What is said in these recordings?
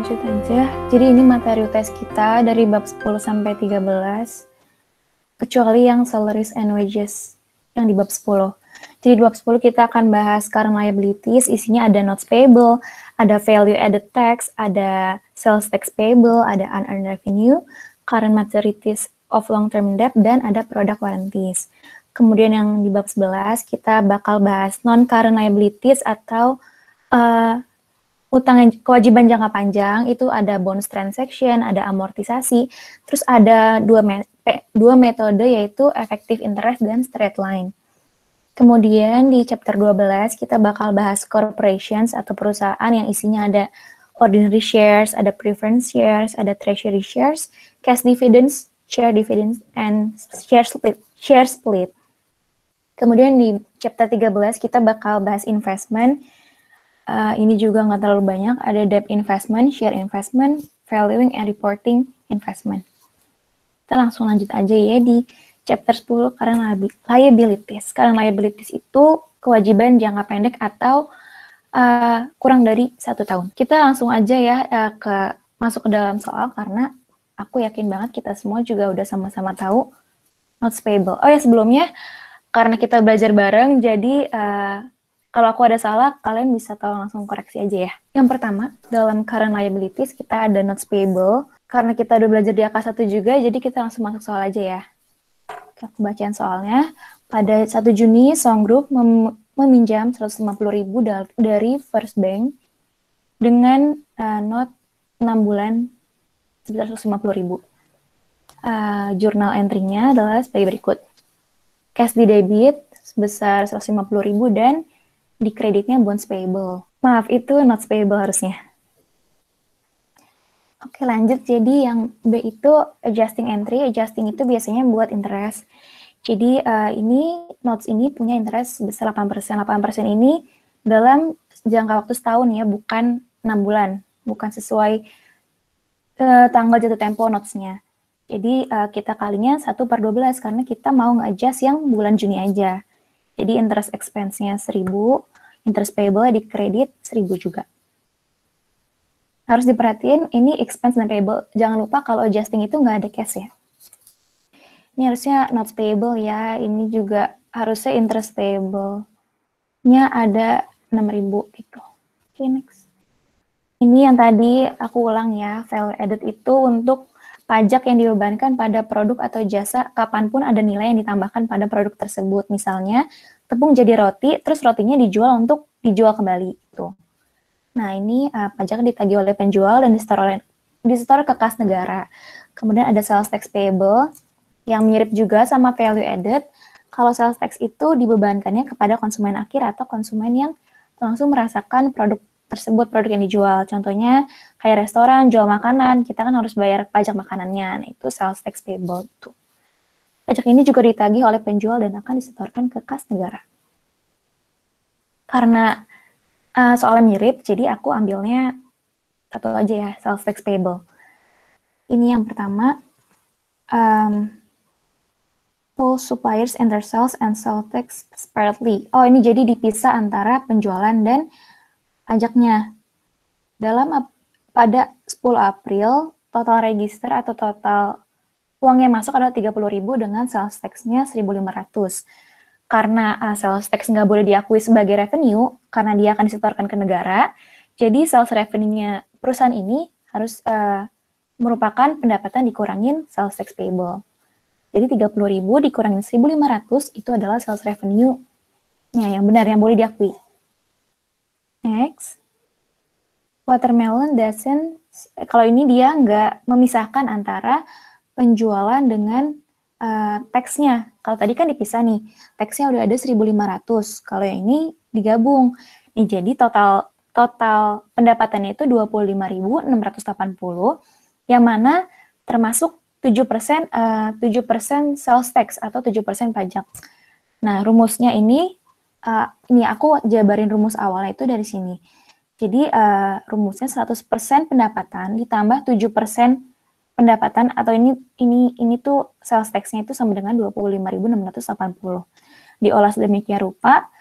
lanjut aja. Jadi ini materi UTS kita dari bab 10 sampai 13. Kecuali yang salaries and wages yang di bab 10. Jadi di bab 10 kita akan bahas current liabilities, isinya ada notes payable, ada value added tax, ada sales tax payable, ada unearned revenue, current maturities of long-term debt, dan ada product warranties. Kemudian yang di bab 11 kita bakal bahas non-current liabilities atau utang kewajiban jangka panjang, itu ada bonus transaction, ada amortisasi, terus ada dua metode yaitu effective interest dan straight line. Kemudian di chapter 12 kita bakal bahas corporations atau perusahaan yang isinya ada ordinary shares, ada preference shares, ada treasury shares, cash dividends, share dividends, and share split. Kemudian di chapter 13 kita bakal bahas investment. Ini juga nggak terlalu banyak, ada debt investment, share investment, valuing and reporting investment. Kita langsung lanjut aja ya di chapter 10 current liabilities. Current liabilities itu kewajiban jangka pendek atau kurang dari 1 tahun. Kita langsung aja ya masuk ke dalam soal karena aku yakin banget kita semua juga udah sama-sama tahu notes payable. Oh ya, sebelumnya karena kita belajar bareng, jadi kalau aku ada salah, kalian bisa tolong langsung koreksi aja ya. Yang pertama, dalam current liabilities, kita ada notes payable. Karena kita udah belajar di AK1 juga, jadi kita langsung masuk soal aja ya. Aku bacain soalnya. Pada 1 Juni, Song Group meminjam 150.000 dari First Bank dengan note 6 bulan sebesar 150.000. Jurnal entry-nya adalah sebagai berikut. Cash di debit sebesar 150.000 dan di kreditnya bonds payable. Maaf, itu notes payable harusnya. Oke, lanjut. Jadi yang B itu adjusting entry. Adjusting itu biasanya buat interest. Jadi ini notes ini punya interest sebesar 8%. 8% ini dalam jangka waktu setahun ya, bukan 6 bulan. Bukan sesuai tanggal jatuh tempo notes-nya. Jadi kita kalinya 1/12 karena kita mau nge-adjust yang bulan Juni aja. Jadi interest expense-nya 1.000, interest payable di kredit 1.000 juga. Harus diperhatiin, ini expense dan payable. Jangan lupa kalau adjusting itu nggak ada cash ya. Ini harusnya notes payable ya, ini juga harusnya interest payable-nya ada 6.000 gitu. Oke, next. Ini yang tadi aku ulang ya, value added itu untuk pajak yang dibebankan pada produk atau jasa kapanpun ada nilai yang ditambahkan pada produk tersebut. Misalnya, tepung jadi roti, terus rotinya dijual untuk dijual kembali. Gitu. Nah, ini pajak ditagih oleh penjual dan disetor ke kas negara. Kemudian ada sales tax payable, yang mirip juga sama value added. Kalau sales tax itu dibebankannya kepada konsumen akhir atau konsumen yang langsung merasakan produk tersebut, produk yang dijual. Contohnya kayak restoran, jual makanan, kita kan harus bayar pajak makanannya. Nah, itu sales tax payable. Tuh. Pajak ini juga ditagih oleh penjual dan akan disetorkan ke kas negara. Karena soalnya mirip, jadi aku ambilnya satu aja ya, sales tax payable. Ini yang pertama, all suppliers enter sales and sell tax separately. Oh, ini jadi dipisah antara penjualan dan pajaknya. Pada 10 April, total register atau total uang yang masuk adalah 30.000 dengan sales tax-nya 1.500. Karena sales tax nggak boleh diakui sebagai revenue, karena dia akan disetorkan ke negara, jadi sales revenue-nya perusahaan ini harus merupakan pendapatan dikurangin sales tax payable. Jadi 30.000 dikurangin 1.500 itu adalah sales revenue-nya yang benar, yang boleh diakui. Next. Watermelon doesn't, kalau ini dia nggak memisahkan antara penjualan dengan tax-nya. Kalau tadi kan dipisah nih, tax-nya udah ada 1.500. Kalau yang ini digabung. Nih, jadi total pendapatannya itu 25.680, yang mana termasuk 7% sales tax atau 7% pajak. Nah, rumusnya ini aku jabarin rumus awalnya itu dari sini. Jadi rumusnya 100% pendapatan ditambah 7% pendapatan, atau ini tuh sales tax-nya itu sama dengan 25.680. Diolah sedemikian rupa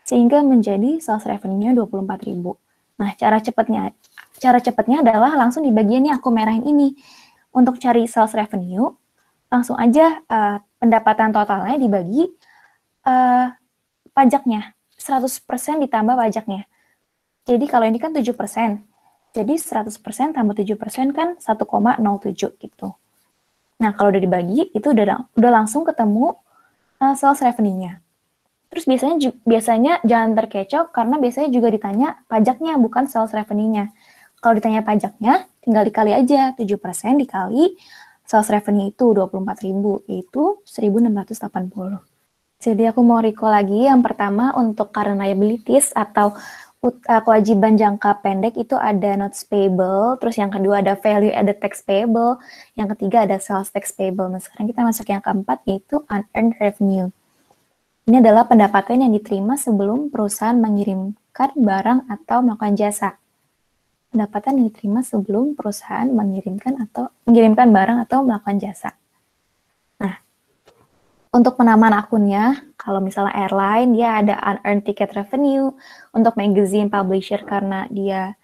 sehingga menjadi sales revenue-nya 24.000. Nah, cara cepatnya Cara cepatnya adalah langsung di bagian yang aku merahin ini. Untuk cari sales revenue, langsung aja pendapatan totalnya dibagi pajaknya. 100% ditambah pajaknya. Jadi kalau ini kan 7%. Jadi 100% tambah 7% kan 1,07 gitu. Nah, kalau udah dibagi, itu udah langsung ketemu sales revenue-nya. Terus biasanya jangan terkecoh karena biasanya juga ditanya pajaknya, bukan sales revenue-nya. Kalau ditanya pajaknya, tinggal dikali aja 7% dikali sales revenue itu 24.000, yaitu 1.680. Jadi aku mau recall lagi, yang pertama untuk current liabilities atau kewajiban jangka pendek itu ada notes payable, terus yang kedua ada value added tax payable, yang ketiga ada sales tax payable. Nah, sekarang kita masuk yang keempat, yaitu unearned revenue. Ini adalah pendapatan yang diterima sebelum perusahaan mengirimkan barang atau melakukan jasa. Pendapatan yang diterima sebelum perusahaan mengirimkan barang atau melakukan jasa. Nah, untuk penamaan akunnya, kalau misalnya airline, dia ada unearned ticket revenue. Untuk magazine publisher, karena dia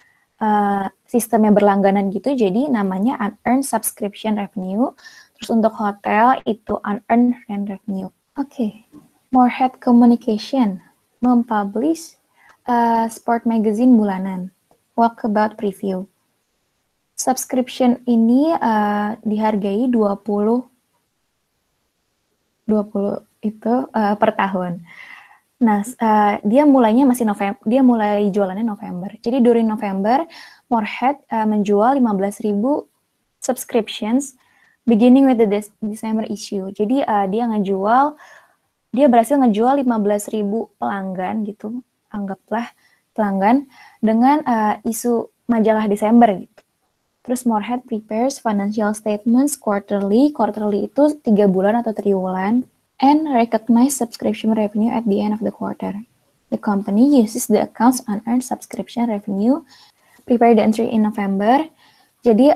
sistemnya berlangganan gitu, jadi namanya unearned subscription revenue. Terus untuk hotel, itu unearned rent revenue. Oke. Morehead Communication mempublish sport magazine bulanan, Walkabout Preview. Subscription ini dihargai 20 itu per tahun. Nah, dia mulainya masih November, dia mulai jualannya November. Jadi during November, Morehead menjual 15.000 subscriptions beginning with the December issue. Jadi dia berhasil ngejual 15.000 pelanggan gitu, anggaplah pelanggan, dengan isu majalah Desember gitu. Terus Morehead prepares financial statements quarterly itu 3 bulan atau triwulan, and recognize subscription revenue at the end of the quarter. The company uses the accounts unearned subscription revenue, prepare the entry in November. Jadi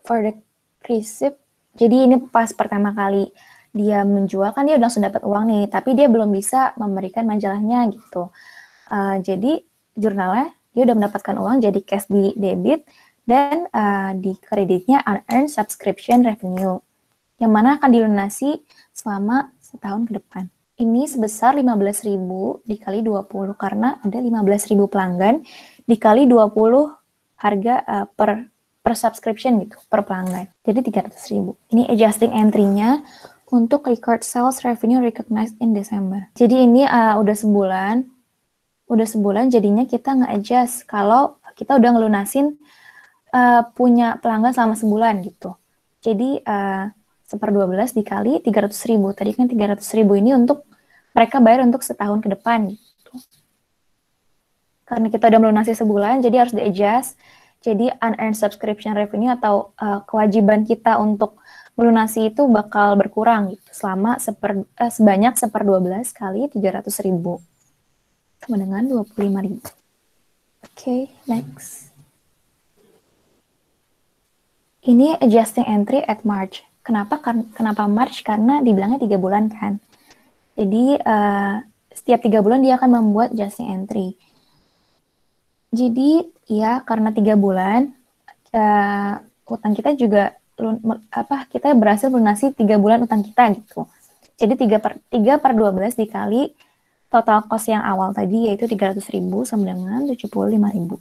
for the receipt, jadi ini pas pertama kali dia menjual kan dia udah langsung dapat uang nih, tapi dia belum bisa memberikan majalahnya gitu. Jadi jurnalnya dia udah mendapatkan uang, jadi cash di debit dan di kreditnya unearned subscription revenue, yang mana akan dilunasi selama setahun ke depan. Ini sebesar 15.000 dikali 20 karena ada 15.000 pelanggan dikali 20 harga per subscription gitu, per pelanggan. Jadi 300.000. Ini adjusting entry-nya untuk record sales revenue recognized in December. Jadi ini udah sebulan jadinya kita nge-adjust kalau kita udah ngelunasin punya pelanggan selama sebulan gitu. Jadi 1/12 dikali 300.000. Tadi kan 300.000 ini untuk mereka bayar untuk setahun ke depan gitu. Karena kita udah melunasi sebulan, jadi harus di-adjust. Jadi unearned subscription revenue atau kewajiban kita untuk melunasi itu bakal berkurang gitu, selama sebanyak 1/12 kali 300.000 sama dengan 25.000. Oke, next. Ini adjusting entry at March. Kenapa March? Karena dibilangnya 3 bulan kan. Jadi setiap 3 bulan dia akan membuat adjusting entry. Jadi ya karena 3 bulan utang kita juga kita berhasil melunasi 3 bulan utang kita gitu. Jadi 3/12 dikali total cost yang awal tadi, yaitu 300.000 sama dengan 75.000.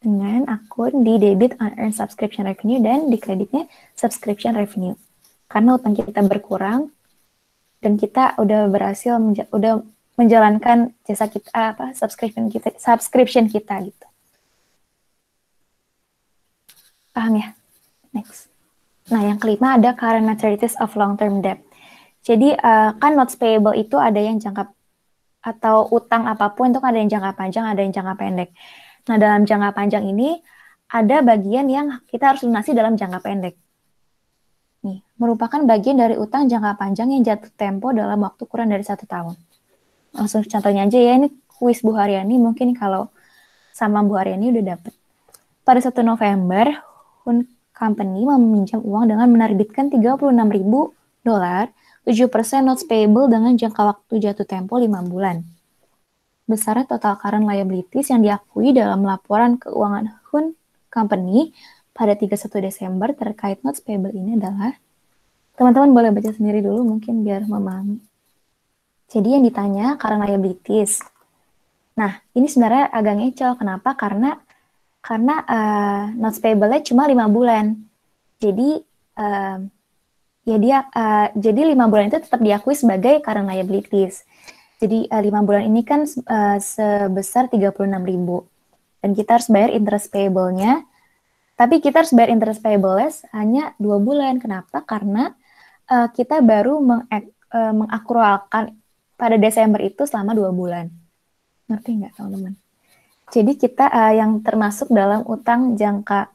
Dengan akun di debit unearned subscription revenue dan di kreditnya subscription revenue. Karena utang kita berkurang dan kita udah berhasil menjalankan jasa kita, subscription kita gitu. Paham ya? Next. Nah, yang kelima ada current maturities of long-term debt. Jadi, kan notes payable itu ada yang jangka, atau utang apapun itu ada yang jangka panjang, ada yang jangka pendek. Nah, dalam jangka panjang ini, ada bagian yang kita harus lunasi dalam jangka pendek. Nih, merupakan bagian dari utang jangka panjang yang jatuh tempo dalam waktu kurang dari 1 tahun. Langsung contohnya aja ya, ini kuis Bu Haryani, mungkin kalau sama Bu Haryani udah dapet. Pada 1 November, Hun Company meminjam uang dengan menerbitkan $36.000, 7% notes payable dengan jangka waktu jatuh tempo 5 bulan. Besarnya total current liabilities yang diakui dalam laporan keuangan Hun company pada 31 Desember terkait notes payable ini adalah, teman-teman boleh baca sendiri dulu mungkin biar memahami. Jadi yang ditanya current liabilities. Nah, ini sebenarnya agak ngeco. Kenapa? Karena notes payable-nya cuma 5 bulan. Jadi jadi 5 bulan itu tetap diakui sebagai current liabilities. Jadi 5 bulan ini kan sebesar 36.000. Dan kita harus bayar interest payable-nya. Tapi kita harus bayar interest payable-nya hanya 2 bulan. Kenapa? Karena kita baru mengakrualkan pada Desember itu selama 2 bulan. Ngerti nggak teman-teman? Jadi kita yang termasuk dalam utang jangka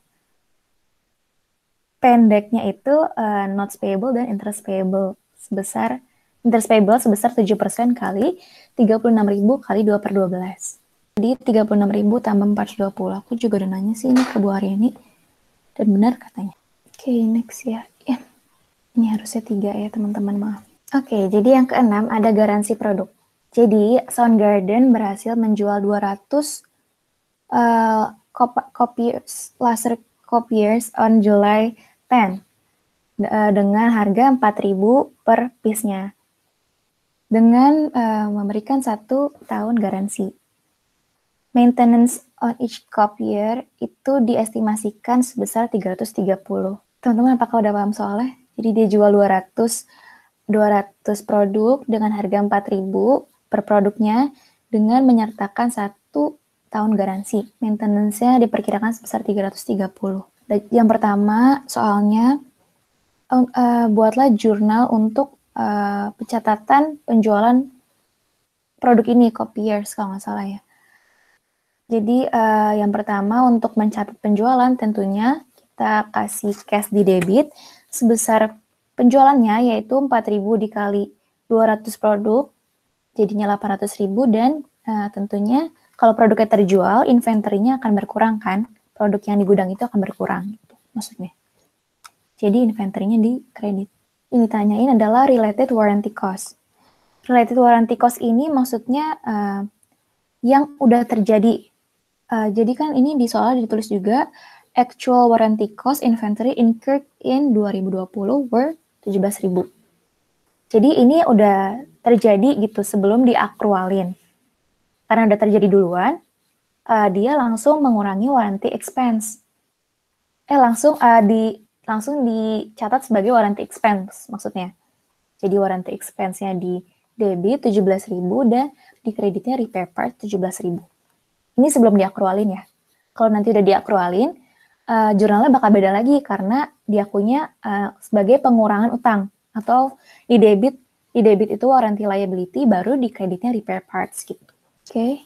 pendeknya itu notes payable dan interest payable sebesar 7% kali 36.000 kali 2/12. Jadi 36.000 tambah 420. Aku juga udah nanya sih ini ke Bu Aryani. Dan benar katanya. Oke, next ya. Ini harusnya 3 ya teman-teman, maaf. Oke, jadi yang keenam ada garansi produk. Jadi Soundgarden berhasil menjual 200 laser copiers on July 10 dengan harga 4.000 per piece-nya dengan memberikan 1 tahun garansi. Maintenance on each copier itu diestimasikan sebesar 330. Teman-teman apakah udah paham soalnya? Jadi dia jual 200 produk dengan harga 4.000 per produknya dengan menyertakan 1 tahun garansi. Maintenance-nya diperkirakan sebesar 330. Yang pertama soalnya buatlah jurnal untuk pencatatan penjualan produk ini, copiers kalau nggak salah ya. Jadi yang pertama untuk mencatat penjualan tentunya kita kasih cash di debit sebesar penjualannya yaitu 4.000 dikali 200 produk jadinya 800.000 dan tentunya kalau produknya terjual inventory-nya akan berkurang kan, produk yang di gudang itu akan berkurang gitu, maksudnya. Jadi inventory-nya di kredit. Ini tanyain adalah related warranty cost. Related warranty cost ini maksudnya yang udah terjadi. Jadi kan ini di soal ditulis juga actual warranty cost inventory incurred in 2020 were 17.000. Jadi ini udah terjadi gitu sebelum diakrualin. Karena udah terjadi duluan, dia langsung mengurangi warranty expense. Langsung dicatat sebagai warranty expense maksudnya. Jadi warranty expense-nya di debit 17.000 dan di kreditnya repair part 17.000. Ini sebelum diakrualin ya. Kalau nanti udah diakrualin, jurnalnya bakal beda lagi karena diakunya sebagai pengurangan utang atau di debit itu warranty liability baru di kreditnya repair parts gitu. Oke.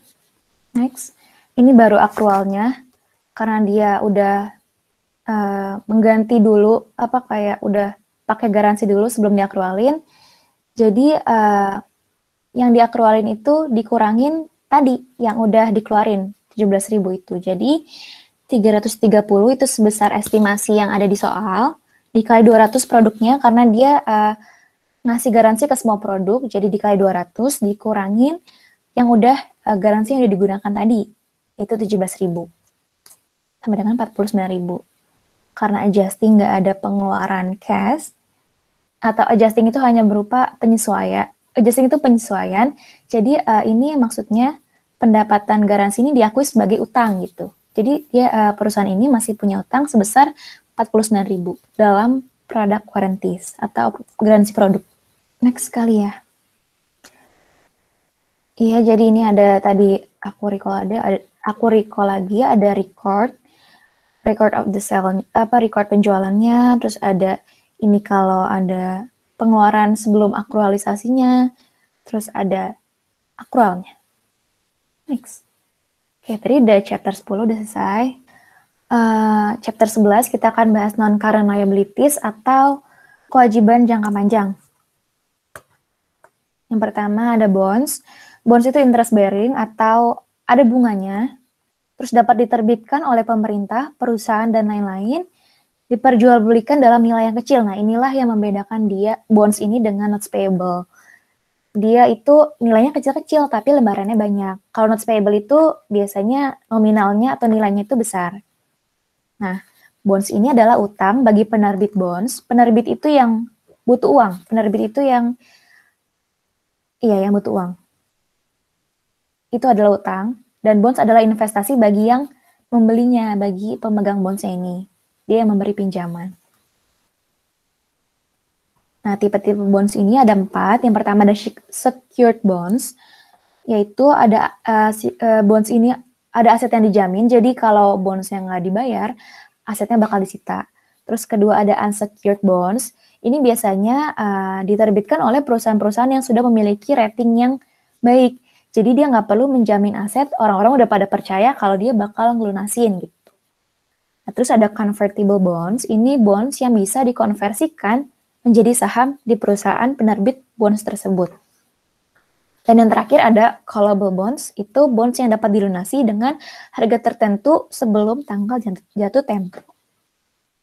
Next. Ini baru akrualnya karena dia udah mengganti dulu kayak udah pakai garansi dulu sebelum diakrualin. Jadi yang diakrualin itu dikurangin tadi yang udah dikeluarin 17.000 itu. Jadi 330 itu sebesar estimasi yang ada di soal dikali 200 produknya karena dia ngasih garansi ke semua produk, jadi dikali 200 dikurangin yang udah garansi yang udah digunakan tadi itu 17.000 sama dengan 49.000. Karena adjusting nggak ada pengeluaran cash atau adjusting itu hanya berupa penyesuaian. Adjusting itu penyesuaian. Jadi ini maksudnya pendapatan garansi ini diakui sebagai utang gitu. Jadi dia perusahaan ini masih punya utang sebesar 49.000 dalam product warranties atau garansi produk. Next kali ya. Iya, jadi ini ada tadi aku recall lagi ada record of the sale, record penjualannya, terus ada ini kalau ada pengeluaran sebelum akrualisasinya, terus ada akrualnya. Next. Oke, tadi udah chapter 10 udah selesai. Chapter 11 kita akan bahas non-current liabilities atau kewajiban jangka panjang. Yang pertama ada bonds. Bonds itu interest bearing atau ada bunganya, terus dapat diterbitkan oleh pemerintah, perusahaan, dan lain-lain, diperjualbelikan dalam nilai yang kecil. Nah, inilah yang membedakan dia bonds ini dengan notes payable. Dia itu nilainya kecil-kecil, tapi lembarannya banyak. Kalau notes payable itu biasanya nominalnya atau nilainya itu besar. Nah, bonds ini adalah utang bagi penerbit bonds. Penerbit itu yang butuh uang. Penerbit itu yang butuh uang. Itu adalah utang. Dan bonds adalah investasi bagi yang membelinya, bagi pemegang bondsnya ini. Dia yang memberi pinjaman. Nah, tipe-tipe bonds ini ada 4. Yang pertama ada secured bonds, yaitu ada bonds ini ada aset yang dijamin, jadi kalau bondsnya nggak dibayar, asetnya bakal disita. Terus kedua ada unsecured bonds, ini biasanya diterbitkan oleh perusahaan-perusahaan yang sudah memiliki rating yang baik. Jadi dia nggak perlu menjamin aset, orang-orang udah pada percaya kalau dia bakal ngelunasin gitu. Nah, terus ada convertible bonds, ini bonds yang bisa dikonversikan menjadi saham di perusahaan penerbit bonds tersebut. Dan yang terakhir ada callable bonds, itu bonds yang dapat dilunasi dengan harga tertentu sebelum tanggal jatuh tempo.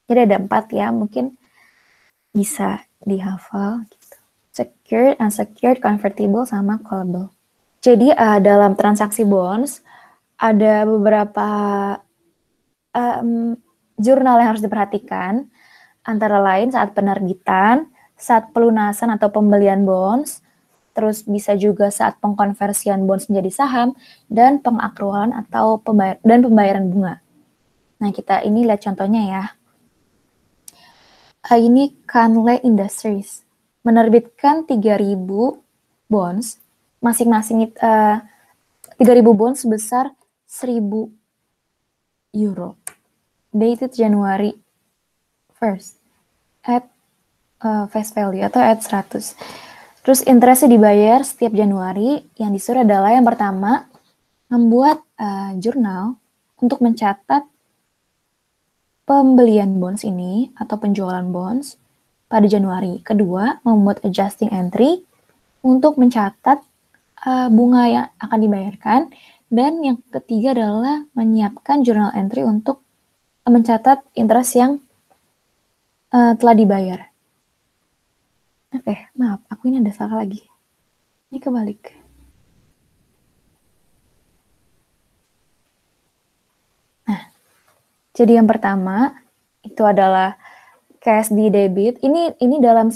Jadi ada 4 ya, mungkin bisa dihafal gitu. Secured, unsecured, convertible, sama callable. Jadi dalam transaksi bonds ada beberapa jurnal yang harus diperhatikan, antara lain saat penerbitan, saat pelunasan atau pembelian bonds, terus bisa juga saat pengkonversian bonds menjadi saham, dan pengakrualan atau pembayaran bunga. Nah, kita ini lihat contohnya ya. Ini Canley Industries menerbitkan 3.000 bonds, masing-masing 3.000 bonds sebesar 1.000 euro, dated January 1st, at face value atau at 100. Terus interestnya dibayar setiap Januari. Yang disuruh adalah yang pertama, membuat jurnal untuk mencatat pembelian bonds ini atau penjualan bonds pada Januari. Kedua, membuat adjusting entry untuk mencatat bunga yang akan dibayarkan. Dan yang ketiga adalah menyiapkan journal entry untuk mencatat interest yang telah dibayar. Oke, maaf, aku ini ada salah lagi. Ini kebalik. Nah, jadi yang pertama itu adalah cash di debit. Ini dalam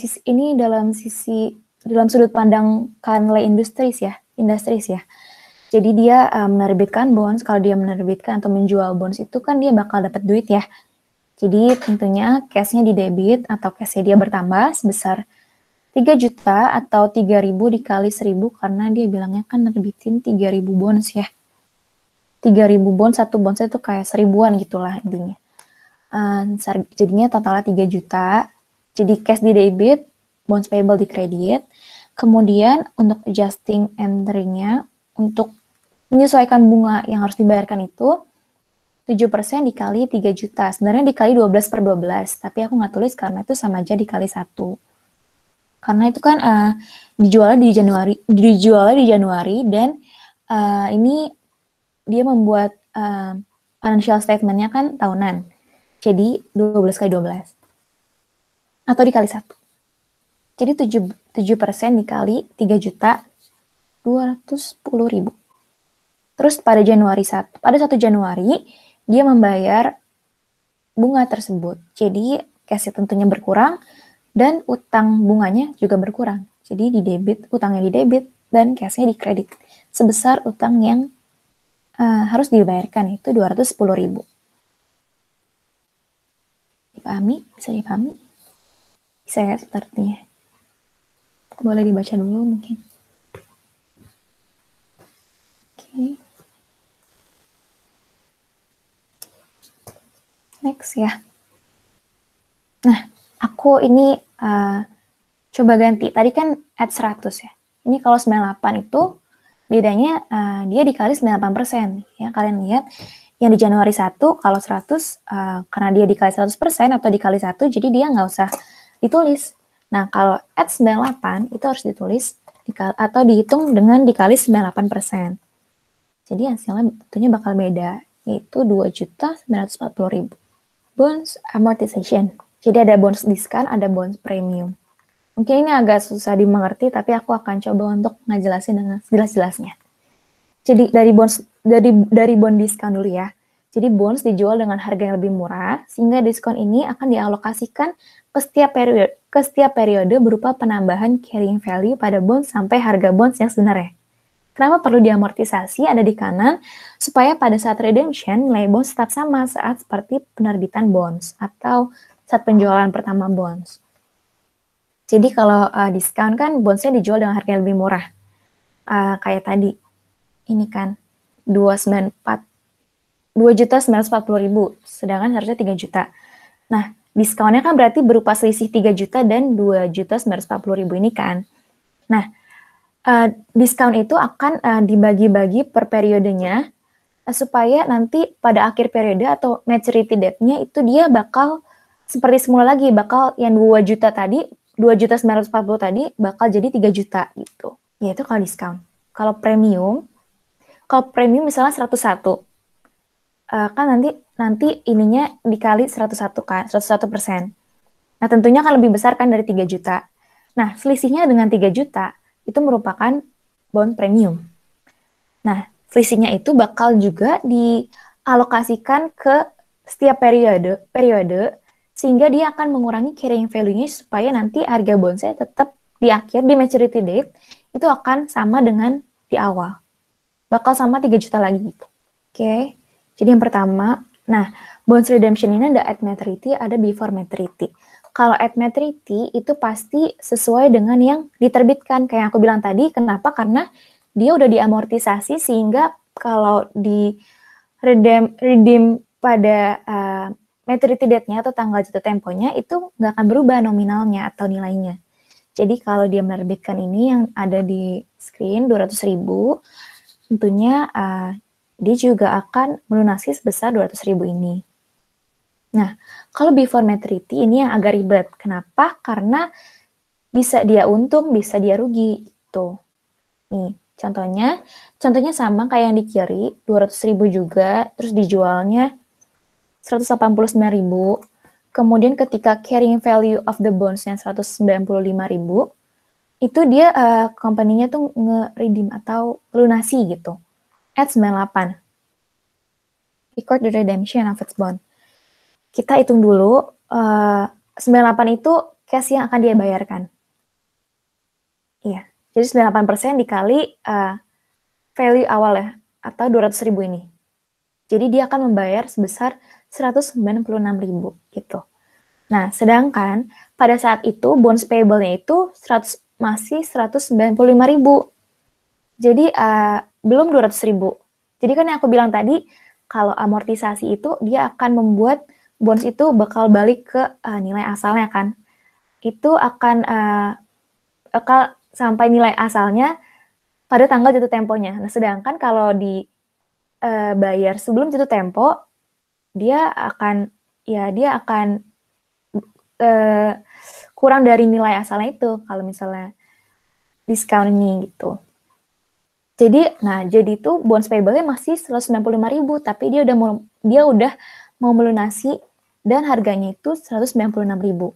sudut pandang Canley Industries ya. Jadi dia menerbitkan bonds. Kalau dia menerbitkan atau menjual bonds itu kan dia bakal dapat duit ya. Jadi tentunya cash-nya di debit atau cash-nya dia bertambah sebesar 3 juta atau 3.000 dikali 1.000 karena dia bilangnya kan nerbitin 3.000 bonds ya. 3.000 bonds, satu bonds itu kayak 1.000-an gitulah intinya. Jadinya totalnya 3 juta. Jadi cash di debit, bonds payable di kredit. Kemudian untuk adjusting entry-nya, untuk menyesuaikan bunga yang harus dibayarkan itu 7% dikali 3 juta. Sebenarnya dikali 12/12, tapi aku nggak tulis karena itu sama aja dikali 1. Karena itu kan dijualnya di Januari dan ini dia membuat financial statement-nya kan tahunan. Jadi 12 kali 12. Atau dikali 1. Jadi 7% dikali 3 juta 210.000. Terus pada pada 1 Januari dia membayar bunga tersebut. Jadi cash tentunya berkurang dan utang bunganya juga berkurang. Jadi utangnya di debit dan cash-nya di kredit. Sebesar utang yang harus dibayarkan itu 210.000. Dipahami? Bisa dipahami? Bisa ya sepertinya. Boleh dibaca dulu mungkin. Oke. Next ya. Nah, aku ini coba ganti. Tadi kan at 100 ya. Ini kalau 98 itu bedanya dia dikali 98%. Ya, kalian lihat yang di Januari 1 kalau 100 karena dia dikali 100% atau dikali 1 jadi dia nggak usah ditulis. Nah, kalau at 98 itu harus ditulis atau dihitung dengan dikali 98%. Jadi hasilnya tentunya bakal beda, yaitu 2.940.000. Bonds amortization. Jadi ada bonds discount, ada bonds premium. Mungkin ini agak susah dimengerti, tapi aku akan coba untuk ngejelasin dengan jelas-jelasnya. Jadi dari bond discount dulu ya. Jadi bonds dijual dengan harga yang lebih murah, sehingga diskon ini akan dialokasikan ke setiap periode berupa penambahan carrying value pada bonds sampai harga bonds yang sebenarnya. Kenapa perlu diamortisasi ada di kanan, supaya pada saat redemption nilai bonds tetap sama saat seperti penerbitan bonds atau saat penjualan pertama bonds. Jadi kalau diskon kan bondsnya dijual dengan harga yang lebih murah. Kayak tadi, ini kan 2.940.000, sedangkan harusnya 3 juta. Nah, diskonnya kan berarti berupa selisih 3 juta dan 2.940.000 ini kan. Nah, diskon itu akan dibagi-bagi per periodenya, supaya nanti pada akhir periode atau maturity date-nya itu dia bakal seperti semula lagi, bakal yang 2 juta tadi, 2.940 tadi bakal jadi 3 juta gitu. Yaitu kalau diskon. Kalau premium misalnya 101, kan nanti ininya dikali 101 kan, 101%. Nah, tentunya akan lebih besar kan dari 3 juta. Nah, selisihnya dengan 3 juta itu merupakan bond premium. Nah, selisihnya itu bakal juga dialokasikan ke setiap periode sehingga dia akan mengurangi carrying value-nya supaya nanti harga bondsnya tetap di akhir, di maturity date, itu akan sama dengan di awal. Bakal sama 3 juta lagi gitu. Oke. Jadi yang pertama, nah, bonds redemption ini ada at maturity, ada before maturity. Kalau at maturity itu pasti sesuai dengan yang diterbitkan. Kayak aku bilang tadi, kenapa? Karena dia udah diamortisasi sehingga kalau di redeem pada maturity date-nya atau tanggal jatuh temponya itu nggak akan berubah nominalnya atau nilainya. Jadi kalau dia menerbitkan ini yang ada di screen 200.000, tentunya dia juga akan melunasi sebesar 200.000 ini. Nah, kalau before maturity ini yang agak ribet. Kenapa? Karena bisa dia untung, bisa dia rugi. Tuh. Nih, contohnya sama kayak yang di kiri, 200.000 juga, terus dijualnya 189.000. Kemudian ketika carrying value of the bonds-nya 195.000, itu dia company-nya tuh nge-redeem atau lunasi gitu. At 98. Record the redemption of its bond. Kita hitung dulu, 98 itu cash yang akan dia bayarkan. Iya, jadi 98% dikali value awal ya, atau 200.000 ini. Jadi dia akan membayar sebesar 196.000 gitu. Nah, sedangkan pada saat itu bonds payable-nya itu masih 195.000. Jadi belum 200.000. Jadi kan yang aku bilang tadi, kalau amortisasi itu dia akan membuat bonds itu bakal balik ke nilai asalnya kan. Itu akan sampai nilai asalnya pada tanggal jatuh temponya. Nah, sedangkan kalau bayar sebelum jatuh tempo, dia akan kurang dari nilai asalnya itu kalau misalnya diskon ini gitu. Jadi itu bonds payable-nya masih 195.000, tapi dia udah mau melunasi dan harganya itu 196.000.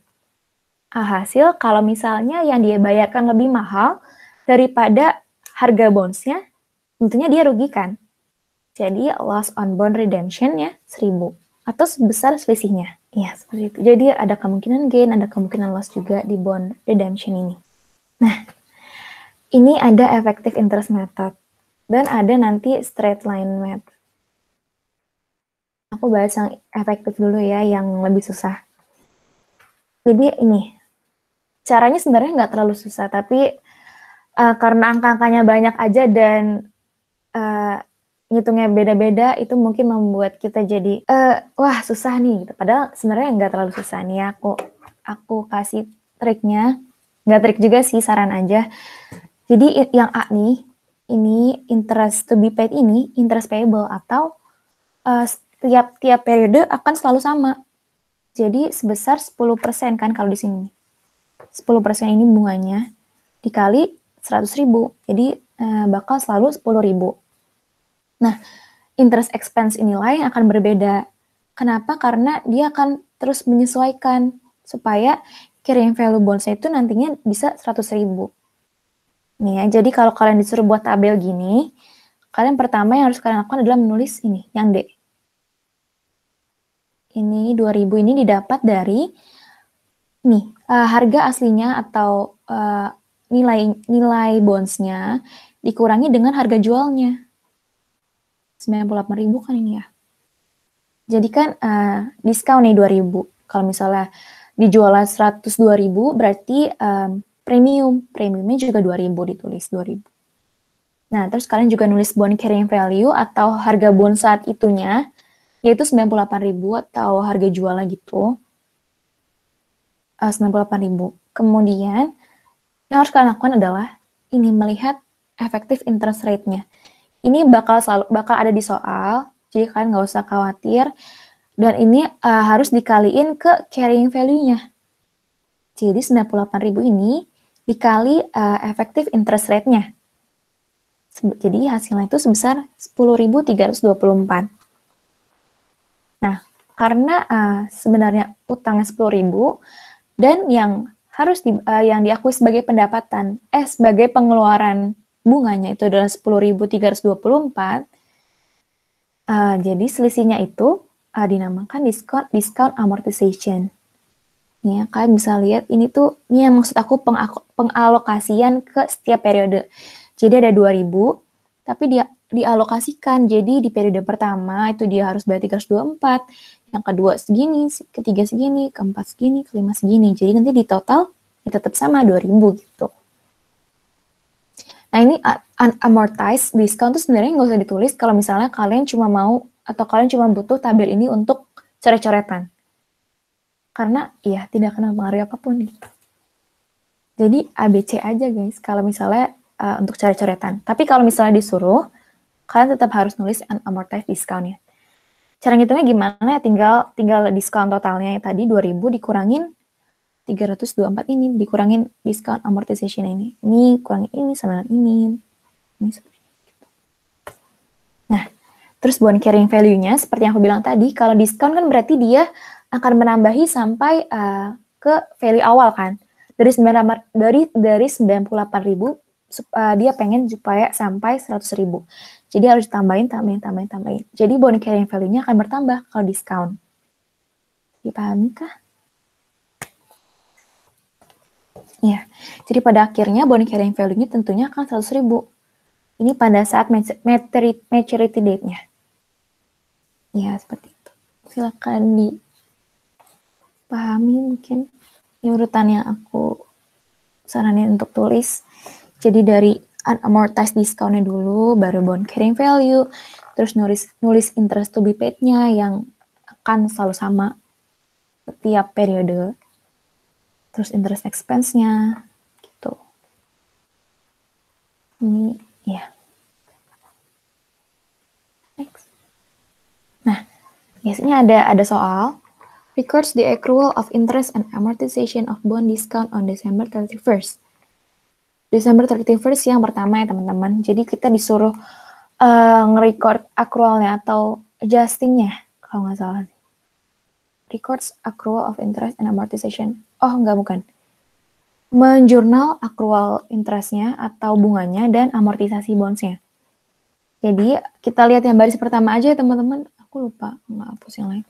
Hasil kalau misalnya yang dia bayarkan lebih mahal daripada harga bonds-nya, tentunya dia rugikan. Jadi loss on bond redemption-nya 1.000 atau sebesar selisihnya. Ya, seperti itu. Jadi ada kemungkinan gain, ada kemungkinan loss juga di bond redemption ini. Nah, ini ada effective interest method dan ada nanti straight line method. Aku bahas yang efektif dulu ya, yang lebih susah. Jadi ini, caranya sebenarnya nggak terlalu susah, tapi karena angka-angkanya banyak aja dan ngitungnya beda-beda, itu mungkin membuat kita jadi, wah susah nih, gitu. Padahal sebenarnya nggak terlalu susah nih, aku kasih triknya, nggak trik juga sih, saran aja. Jadi yang A nih, ini interest to be paid ini, interest payable atau tiap periode akan selalu sama. Jadi sebesar 10% kan kalau di sini. 10% ini bunganya dikali 100.000. Jadi bakal selalu 10.000. Nah, interest expense inilah yang akan berbeda. Kenapa? Karena dia akan terus menyesuaikan supaya carrying value bonds-nya itu nantinya bisa 100.000. Nih ya, jadi kalau kalian disuruh buat tabel gini, kalian pertama yang harus kalian lakukan adalah menulis ini, yang D. Ini 2000 ini didapat dari nih harga aslinya atau nilai bonds-nya dikurangi dengan harga jualnya. 98.000 kan ini ya. Jadi kan diskon nih 2000. Kalau misalnya dijual 102.000 berarti premiumnya juga 2000 ditulis 2000. Nah, terus kalian juga nulis bond carrying value atau harga bond saat itunya yaitu 98.000 atau harga jualnya gitu. 98.000. Kemudian yang harus kalian lakukan adalah ini melihat effective interest rate-nya. Ini bakal ada di soal, jadi kalian nggak usah khawatir. Dan ini harus dikaliin ke carrying value-nya. Jadi 98.000 ini dikali effective interest rate-nya. Jadi hasilnya itu sebesar 10.324. Nah, karena sebenarnya utangnya 10.000 dan yang harus yang diakui sebagai pendapatan sebagai pengeluaran bunganya itu adalah 10.324. Jadi selisihnya itu dinamakan discount amortization. Nih, kalian bisa lihat ini yang maksud aku pengalokasian ke setiap periode. Jadi ada 2000, tapi dia dialokasikan. Jadi di periode pertama itu dia harus bayar 324, yang kedua segini, ketiga segini, keempat segini, kelima segini. Jadi nanti di total ya tetap sama 2000 gitu. Nah ini unamortized discount itu sebenarnya nggak usah ditulis kalau misalnya kalian cuma mau atau kalian cuma butuh tabel ini untuk coret-coretan. Karena ya tidak kena pengaruh apapun gitu. Jadi ABC aja guys kalau misalnya untuk coret-coretan. Tapi kalau misalnya disuruh, kalian tetap harus nulis unamortized discount-nya. Cara ngitungnya gimana? Tinggal diskon totalnya tadi 2000 dikurangin 324 ini, dikurangin discount amortization ini. Ini kurangin ini sama dengan ini. Ini seperti itu. Nah, terus bond carrying value-nya seperti yang aku bilang tadi, kalau diskon kan berarti dia akan menambahi sampai ke value awal kan. Dari 98.000 dia pengen supaya sampai 100.000. Jadi harus tambahin. Jadi bond carrying value-nya akan bertambah kalau diskon. Dipahami kah? Ya, jadi pada akhirnya bond carrying value-nya tentunya akan 100.000. Ini pada saat maturity date-nya. Ya, seperti itu. Silakan dipahami mungkin. Ini urutan yang aku saranin untuk tulis. Jadi dari unamortized discount-nya dulu, baru bond carrying value, terus nulis interest to be paid-nya yang akan selalu sama setiap periode. Terus interest expense-nya, gitu. Ini, ya. Next. Nah, biasanya ada soal, records the accrual of interest and amortization of bond discount on December 31st. December 31st yang pertama ya teman-teman. Jadi kita disuruh nge-record accrualnya atau adjusting-nya, kalau nggak salah. Records accrual of interest and amortization. Oh, bukan. Menjurnal accrual interest-nya atau bunganya dan amortisasi bonds-nya. Jadi kita lihat yang baris pertama aja ya teman-teman. Aku lupa, nggak hapus yang lain.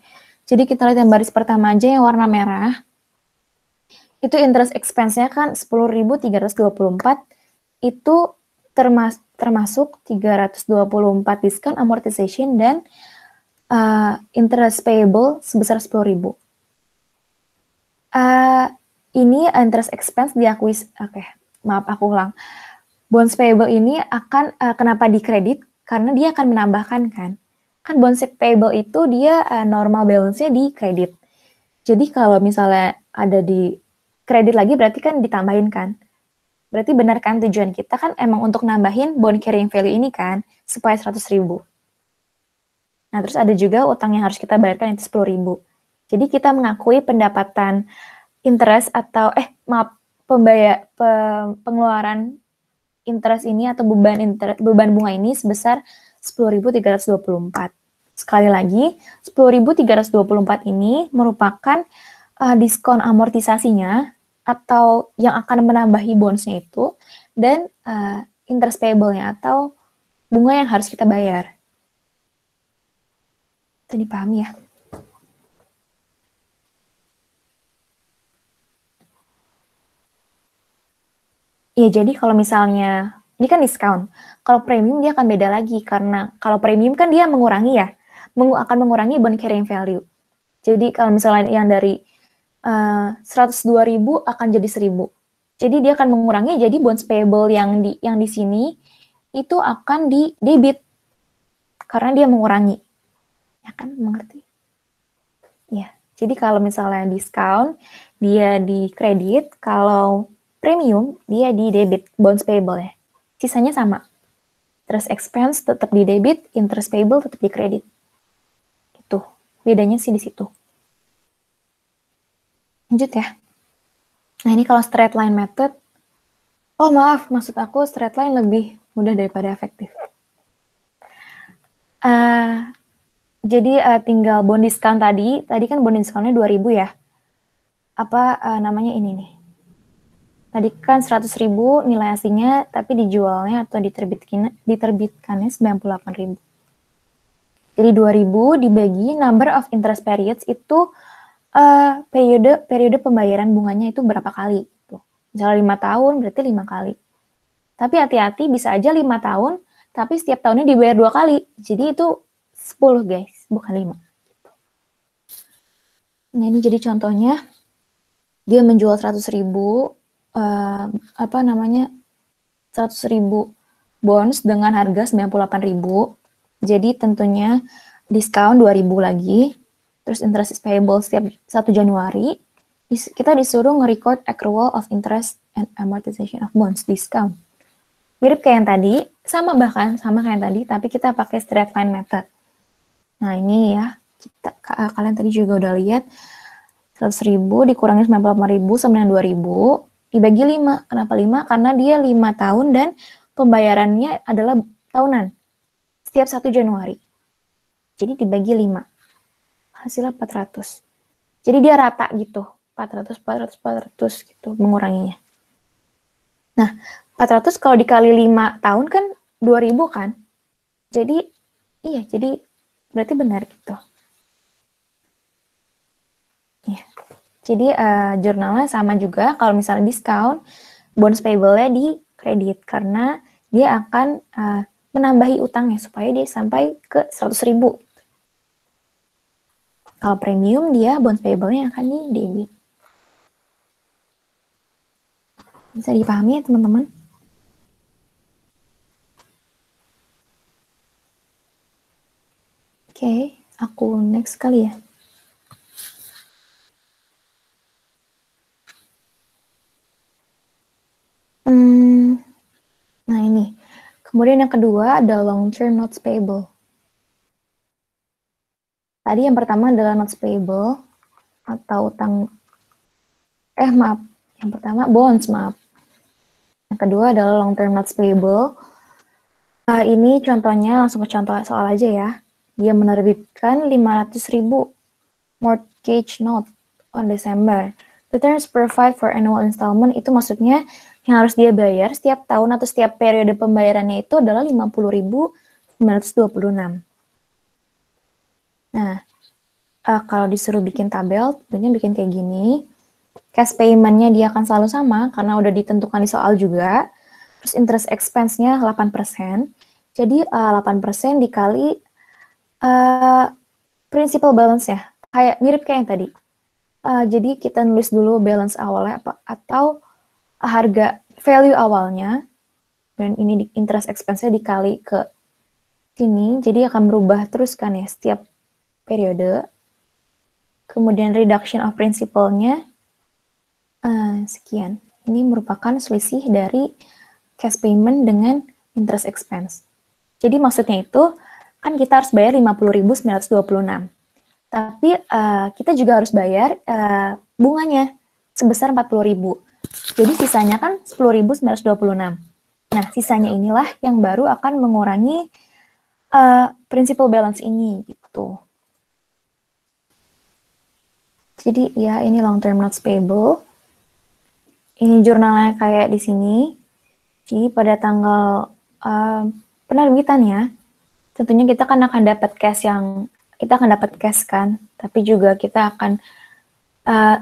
Jadi kita lihat yang baris pertama aja yang warna merah. Itu interest expense-nya kan 10.324. Itu termasuk 324 diskon amortization dan interest payable sebesar 10.000. Ini interest expense diakui, aku ulang. Bonds payable ini akan kenapa dikredit? Karena dia akan menambahkan kan bonds payable itu dia normal balance-nya di kredit. Jadi kalau misalnya ada di kredit lagi berarti kan ditambahin kan. Berarti benar kan tujuan kita kan emang untuk nambahin bond carrying value ini kan supaya 100.000. Nah, terus ada juga utang yang harus kita bayarkan itu 10.000. Jadi kita mengakui pendapatan interest atau pengeluaran interest ini atau beban bunga ini sebesar 10.324. Sekali lagi, 10.324 ini merupakan diskon amortisasinya atau yang akan menambahi bonds-nya itu dan interest payable-nya atau bunga yang harus kita bayar. Itu dipahami ya? Ya, jadi kalau misalnya ini kan diskon. Kalau premium dia akan beda lagi karena kalau premium kan dia mengurangi ya, akan mengurangi bond carrying value. Jadi kalau misalnya yang dari 102.000 akan jadi 1.000. Jadi dia akan mengurangi, jadi bonds payable yang di sini itu akan di debit karena dia mengurangi. Ya kan, mengerti? Ya. Jadi kalau misalnya diskon dia di kredit, kalau premium dia di debit bonds payable ya. Sisanya sama. Interest expense tetap di debit, interest payable tetap di kredit. Itu. Bedanya sih di situ. Lanjut ya. Nah, ini kalau straight line method. Oh, maaf, maksud aku straight line lebih mudah daripada efektif. Jadi tinggal bond discount tadi kan bond discountnya 2.000 ya. Apa namanya ini nih. Tadi kan 100.000 nilai aslinya, tapi dijualnya atau diterbitkannya 98.000. Jadi 2.000 dibagi number of interest periods itu periode pembayaran bunganya itu berapa kali. Tuh. Misalnya 5 tahun berarti 5 kali. Tapi hati-hati bisa aja 5 tahun, tapi setiap tahunnya dibayar 2 kali. Jadi itu 10 guys, bukan 5. Nah ini jadi contohnya, dia menjual 100.000, 100.000 bonds dengan harga 98.000. Jadi tentunya diskon 2.000 lagi. Terus interest payable setiap 1 Januari. Kita disuruh nge-record accrual of interest and amortization of bonds discount. Mirip kayak yang tadi, sama kayak yang tadi, tapi kita pakai straight line method. Nah ini ya, kalian tadi juga udah lihat 100.000 dikurangi 98.000 sama dengan 2.000 dibagi 5. Kenapa 5? Karena dia 5 tahun dan pembayarannya adalah tahunan. Setiap 1 Januari. Jadi dibagi 5. Hasilnya 400. Jadi dia rata gitu. 400 gitu menguranginya. Nah, 400 kalau dikali 5 tahun kan 2.000 kan? Jadi, iya, jadi berarti benar gitu. Ya. Jadi jurnalnya sama juga, kalau misalnya diskon, bonds payable-nya di kredit, karena dia akan menambahi utangnya supaya dia sampai ke 100.000. Kalau premium, dia bonds payable-nya akan di debit. Bisa dipahami ya teman-teman? Oke, aku next kali ya. Nah ini. Kemudian yang kedua ada long-term notes payable. Tadi yang pertama adalah notes payable atau utang. Yang pertama bonds, Yang kedua adalah long-term notes payable. Ini contohnya, langsung ke contoh soal aja ya. Dia menerbitkan 500.000 mortgage note on December. The terms provide for annual installment itu maksudnya yang harus dia bayar setiap tahun atau setiap periode pembayarannya itu adalah 50.926. Nah, kalau disuruh bikin tabel, tentunya bikin kayak gini. Cash payment-nya dia akan selalu sama karena udah ditentukan di soal juga. Terus interest expense-nya 8%. Jadi 8% dikali principal balance ya. Kayak mirip kayak yang tadi. Jadi kita nulis dulu balance awalnya atau harga value awalnya, dan ini interest expense-nya dikali ke sini, jadi akan berubah terus kan ya setiap periode. Kemudian reduction of principal-nya sekian. Ini merupakan selisih dari cash payment dengan interest expense. Jadi maksudnya itu kan kita harus bayar 50.926. Tapi kita juga harus bayar bunganya sebesar 40.000. Jadi sisanya kan 10.926. Nah, sisanya inilah yang baru akan mengurangi principal balance ini gitu. Jadi ya ini long term notes payable. Ini jurnalnya kayak di sini. Jadi pada tanggal penerbitan ya, tentunya kita kan akan dapat cash kan, tapi juga kita akan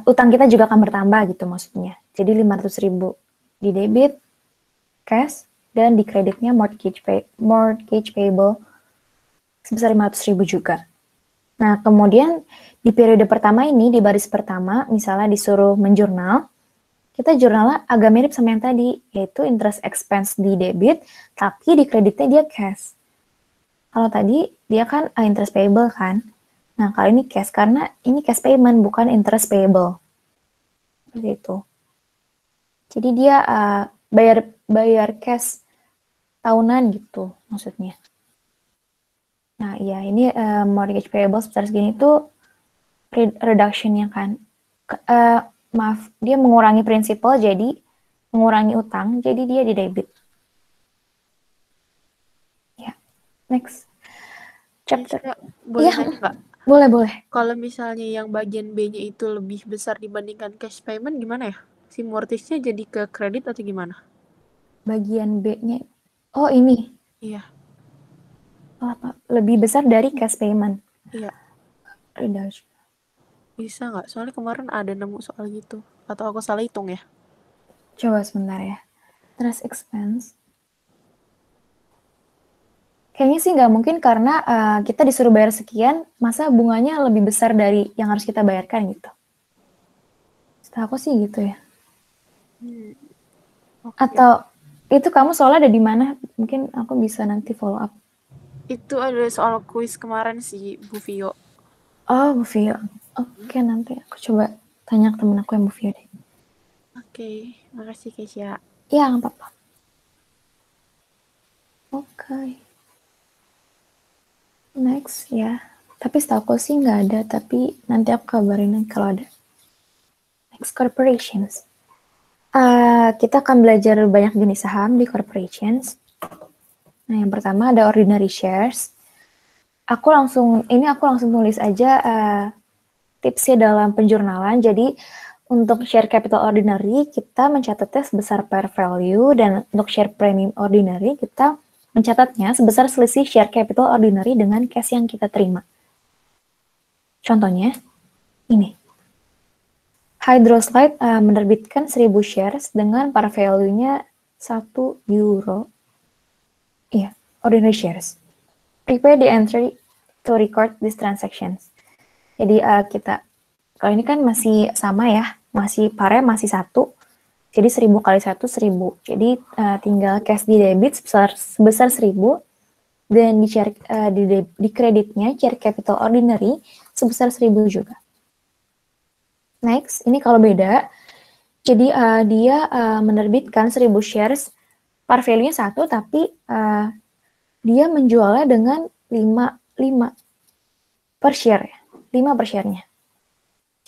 utang kita juga akan bertambah gitu maksudnya. Jadi 500.000 di debit, cash, dan di kreditnya mortgage payable sebesar 500.000 juga. Nah, kemudian di periode pertama ini, di baris pertama, misalnya disuruh menjurnal, kita jurnalnya agak mirip sama yang tadi, yaitu interest expense di debit, tapi di kreditnya dia cash. Kalau tadi, dia kan interest payable kan? Nah, kali ini cash, karena ini cash payment, bukan interest payable. Seperti itu. Jadi dia bayar cash tahunan gitu, maksudnya. Nah, iya, ini mortgage payable sebesar segini tuh reduction-nya kan. Maaf, dia mengurangi prinsipal, jadi mengurangi utang, jadi dia di debit. Ya, next. Chapter. Boleh Ya, nanya nggak? boleh. Kalau misalnya yang bagian B-nya itu lebih besar dibandingkan cash payment, gimana ya? Si mortgage-nya jadi ke kredit atau gimana? Bagian B-nya, oh ini. Iya. Lebih besar dari cash payment. Iya. Reduction. Bisa nggak? Soalnya kemarin ada nemu soal gitu. Atau aku salah hitung ya? Coba sebentar ya. Interest expense. Kayaknya sih nggak mungkin karena kita disuruh bayar sekian, masa bunganya lebih besar dari yang harus kita bayarkan gitu. Setahu aku sih gitu ya. Okay. Atau itu kamu soalnya ada di mana? Mungkin aku bisa nanti follow up. Itu ada soal kuis kemarin sih, Bu Vio. Oh, Bu Vio. Oke, nanti aku coba tanya ke temen aku yang Bu Vio deh. Oke, makasih Keisha. Iya, nggak apa-apa. Oke. Next ya. Tapi setahu aku sih nggak ada, tapi nanti aku kabarin kalau ada. Next, corporations. Kita akan belajar banyak jenis saham di corporations. Nah, yang pertama ada ordinary shares. Aku langsung tulis aja tipsnya dalam penjurnalan. Jadi untuk share capital ordinary kita mencatatnya sebesar par value, dan untuk share premium ordinary kita mencatatnya sebesar selisih share capital ordinary dengan cash yang kita terima. Contohnya ini. Hydroslide menerbitkan 1000 shares dengan par value-nya 1 euro. Iya, ordinary shares. Prepare the entry to record these transactions. Jadi kita, kalau ini kan masih sama ya, masih parnya masih 1. Jadi 1000 kali 1, 1000. Jadi tinggal cash di debit sebesar 1000, dan di kreditnya share capital ordinary sebesar 1000 juga. Next, ini kalau beda, jadi dia menerbitkan 1000 shares, par value-nya 1, tapi dia menjualnya dengan 5 per share, 5 per share-nya.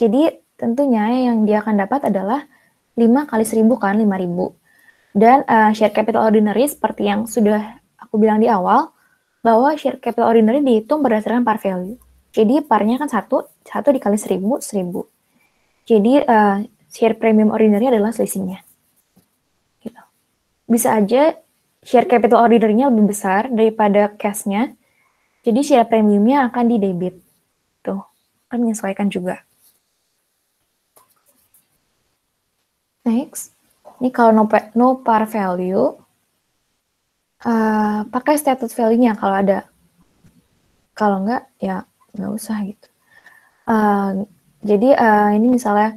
Jadi tentunya yang dia akan dapat adalah 5 kali 1000 kan, 5.000. Dan share capital ordinary seperti yang sudah aku bilang di awal, bahwa share capital ordinary dihitung berdasarkan par value. Jadi parnya kan 1 dikali 1000, 1000. Jadi share premium ordinary adalah selisihnya. Gitu. Bisa aja share capital ordinary-nya lebih besar daripada cash-nya, jadi share premiumnya akan di debit. Tuh, kan menyesuaikan juga. Next, ini kalau no par value, pakai stated value-nya kalau ada. Kalau enggak, ya nggak usah gitu. Jadi ini misalnya,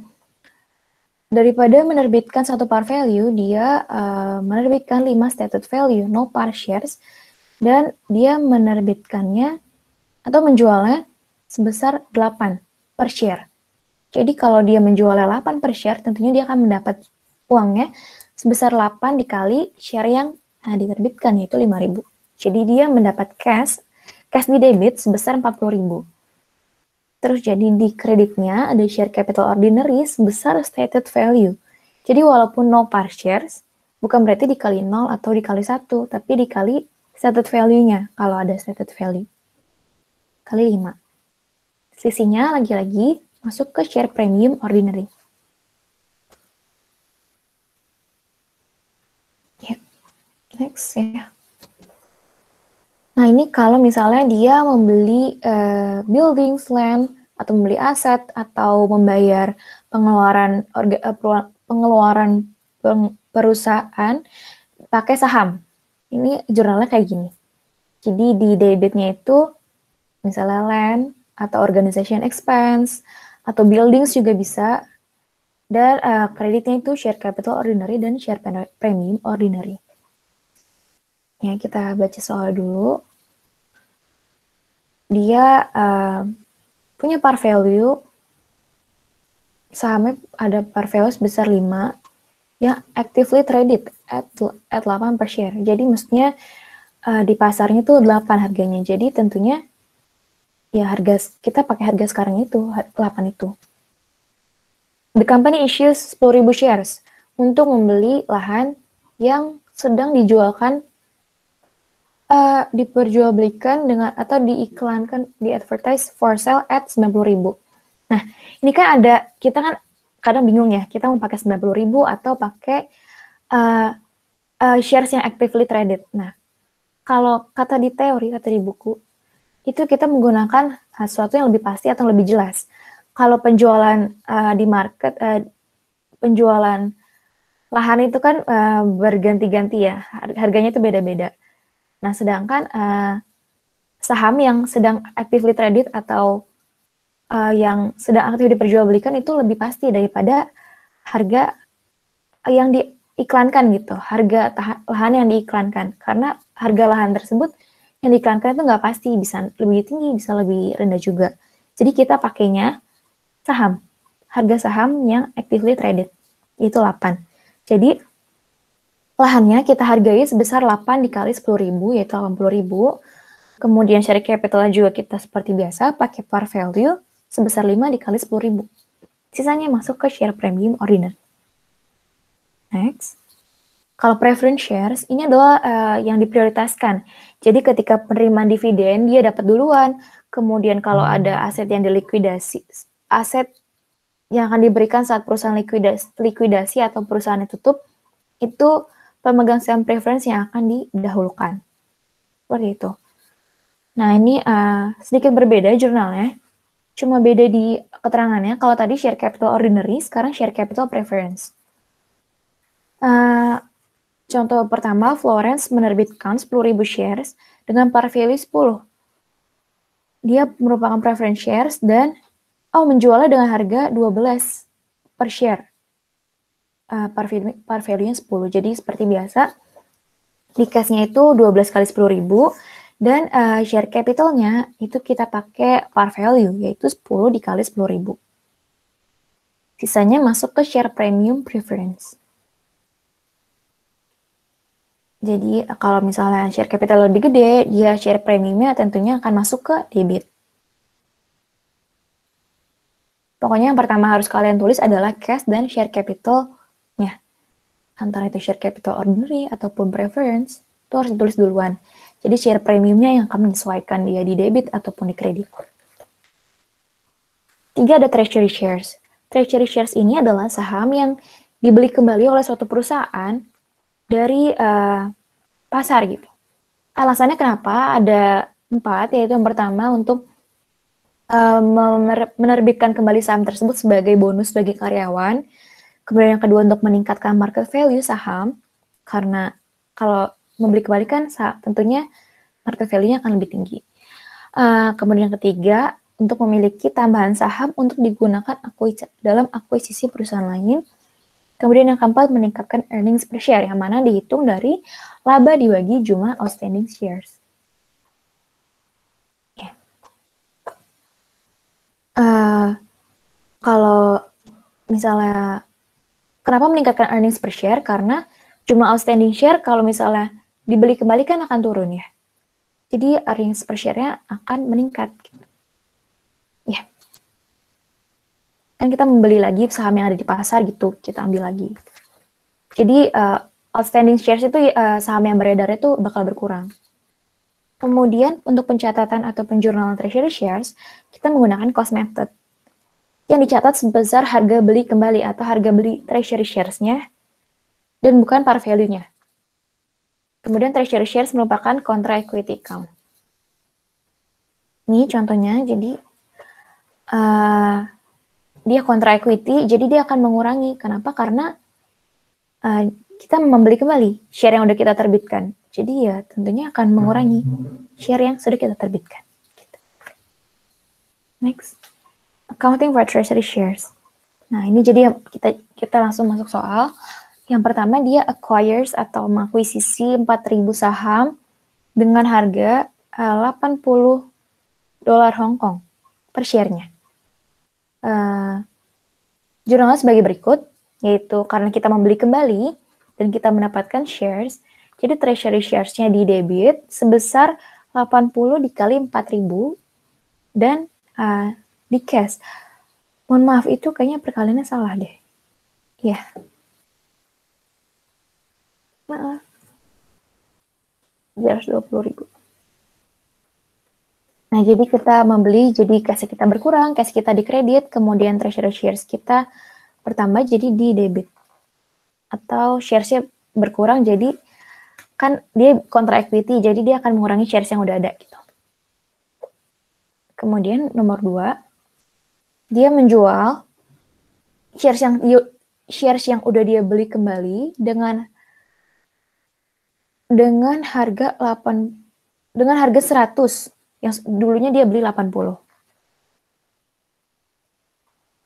daripada menerbitkan 1 par value, dia menerbitkan 5 stated value, no par shares, dan dia menerbitkannya atau menjualnya sebesar 8 per share. Jadi kalau dia menjualnya 8 per share, tentunya dia akan mendapat uangnya sebesar 8 dikali share yang diterbitkan, yaitu 5.000. Jadi dia mendapat cash di debit sebesar 40.000. Terus jadi di kreditnya ada share capital ordinary sebesar stated value. Jadi walaupun no par shares, bukan berarti dikali 0 atau dikali 1, tapi dikali stated value-nya kalau ada stated value. Kali 5. Selisihnya lagi-lagi masuk ke share premium ordinary. Ya. Next ya. Nah ini kalau misalnya dia membeli buildings, land, atau membeli aset, atau membayar pengeluaran perusahaan pakai saham. Ini jurnalnya kayak gini. Jadi di debitnya itu misalnya land atau organization expense atau buildings juga bisa. Dan kreditnya itu share capital ordinary dan share premium ordinary. Ya, kita baca soal dulu. Dia punya par value, sahamnya ada par value sebesar 5, yang actively traded at 8 per share. Jadi mestinya di pasarnya itu 8 harganya. Jadi tentunya ya kita pakai harga sekarang itu 8 itu. The company issues 10.000 shares untuk membeli lahan yang sedang dijualkan, diperjualbelikan dengan atau diiklankan, di advertise for sale at 90.000. Nah, ini kan kita kan kadang bingung ya, kita mau pakai 90.000 atau pakai shares yang actively traded. Nah, kalau kata di teori, kata di buku, itu kita menggunakan sesuatu yang lebih pasti atau lebih jelas. Kalau penjualan di market, penjualan lahan itu kan berganti-ganti ya, harganya itu beda-beda. Nah, sedangkan saham yang sedang actively traded atau yang sedang aktif diperjualbelikan itu lebih pasti daripada harga yang diiklankan gitu, harga lahan yang diiklankan. Karena harga lahan tersebut yang diiklankan itu nggak pasti, bisa lebih tinggi, bisa lebih rendah juga. Jadi kita pakainya saham, harga saham yang actively traded, itu 8. Jadi lahannya kita hargai sebesar 8 dikali 10.000, yaitu 80.000. Kemudian share capital juga kita seperti biasa, pakai par value sebesar 5 dikali 10.000. Sisanya masuk ke share premium ordinary. Next. Kalau preference shares, ini adalah yang diprioritaskan. Jadi ketika penerimaan dividen, dia dapat duluan. Kemudian kalau ada aset yang dilikuidasi, aset yang akan diberikan saat perusahaan likuidasi atau perusahaan tutup, itu pemegang saham preference yang akan didahulukan. Seperti itu. Nah, ini sedikit berbeda jurnalnya. Cuma beda di keterangannya. Kalau tadi share capital ordinary, sekarang share capital preference. Contoh pertama, Florence menerbitkan 10.000 shares dengan par value 10. Dia merupakan preference shares dan menjualnya dengan harga 12 per share. Par value-nya 10. Jadi seperti biasa, di case-nya itu 12 kali 10.000 dan share capital-nya itu kita pakai par value, yaitu 10 dikali 10.000. Sisanya masuk ke share premium preference. Jadi kalau misalnya share capital lebih gede, dia share premiumnya tentunya akan masuk ke debit. Pokoknya yang pertama harus kalian tulis adalah cash dan share capital-nya. Antara itu share capital ordinary ataupun preference, itu harus ditulis duluan. Jadi share premiumnya yang akan menyesuaikan dia di debit ataupun di kredit. 3 ada treasury shares. Treasury shares ini adalah saham yang dibeli kembali oleh suatu perusahaan dari pasar gitu. Alasannya kenapa? Ada 4, yaitu yang pertama untuk menerbitkan kembali saham tersebut sebagai bonus bagi karyawan. Kemudian yang kedua untuk meningkatkan market value saham, karena kalau membeli kembali kan tentunya market value-nya akan lebih tinggi. Kemudian yang ketiga, untuk memiliki tambahan saham untuk digunakan dalam akuisisi perusahaan lain. Kemudian yang keempat, meningkatkan earnings per share, yang mana dihitung dari laba dibagi jumlah outstanding shares. Okay. Kalau misalnya, kenapa meningkatkan earnings per share? Karena jumlah outstanding share kalau misalnya dibeli kembali kan akan turun ya. Jadi earnings per share-nya akan meningkat. Ya. Kan kita membeli lagi saham yang ada di pasar gitu, kita ambil lagi. Jadi outstanding shares itu saham yang beredar itu bakal berkurang. Kemudian untuk pencatatan atau penjurnalan treasury shares, kita menggunakan cost method yang dicatat sebesar harga beli kembali atau harga beli treasury shares-nya dan bukan par value-nya. Kemudian treasury shares merupakan contra equity account. Ini contohnya, jadi dia contra equity, jadi dia akan mengurangi. Kenapa? Karena kita membeli kembali share yang udah kita terbitkan. Jadi ya tentunya akan mengurangi share yang sudah kita terbitkan. Gitu. Next, accounting for treasury shares. Nah ini jadi kita langsung masuk soal. Yang pertama dia acquires atau mengakuisisi 4.000 saham dengan harga 80 dolar Hong Kong per share-nya. Jurnalnya sebagai berikut, yaitu karena kita membeli kembali dan kita mendapatkan shares, jadi treasury shares-nya di debit sebesar 80 dikali 4.000 dan di cash. Mohon maaf, itu kayaknya perkaliannya salah deh. Ya. Maaf. 20.000. Nah, jadi kita membeli, jadi cash kita berkurang, cash kita dikredit, kemudian treasury shares kita bertambah jadi di debit. Atau shares-nya berkurang, jadi kan dia kontra equity, jadi dia akan mengurangi shares yang udah ada gitu. Kemudian nomor 2, dia menjual shares yang udah dia beli kembali dengan harga 100 yang dulunya dia beli 80.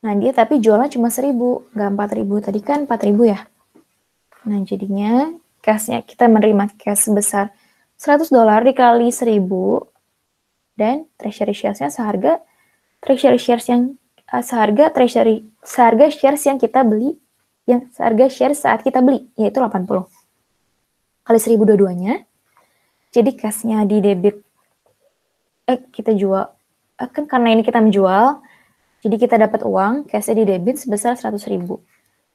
Nah, dia tapi jualnya cuma 1.000, nggak 4.000. Tadi kan 4.000 ya. Nah, jadinya cash-nya kita menerima cash sebesar 100 dolar dikali 1.000 dan treasury shares-nya seharga shares yang kita beli, yang seharga shares saat kita beli, yaitu 80. Kali 1.000 dua-duanya. Jadi cash-nya di debit kita jual, kan karena ini kita menjual, jadi kita dapat uang, cash-nya di debit sebesar 100.000.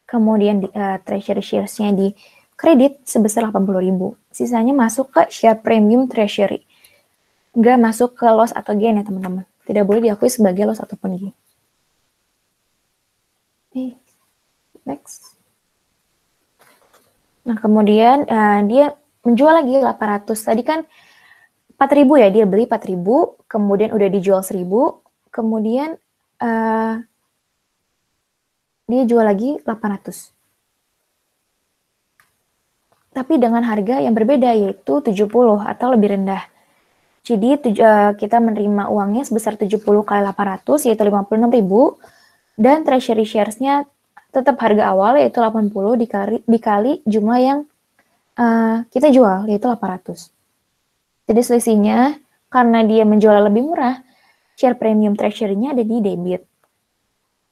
Kemudian treasury shares-nya di kredit sebesar 80.000. Sisanya masuk ke share premium treasury. Nggak masuk ke loss atau gain ya teman-teman. Tidak boleh diakui sebagai loss ataupun gain. Next. Nah, kemudian dia menjual lagi 800. Tadi kan 4.000 ya, dia beli 4.000, kemudian udah dijual 1.000, kemudian dia jual lagi 800. Tapi dengan harga yang berbeda, yaitu 70 atau lebih rendah. Jadi kita menerima uangnya sebesar 70 kali 800, yaitu 56.000, dan treasury shares-nya tetap harga awal, yaitu 80 dikali jumlah yang kita jual, yaitu 800. Jadi selisihnya, karena dia menjual lebih murah, share premium treasury-nya ada di debit.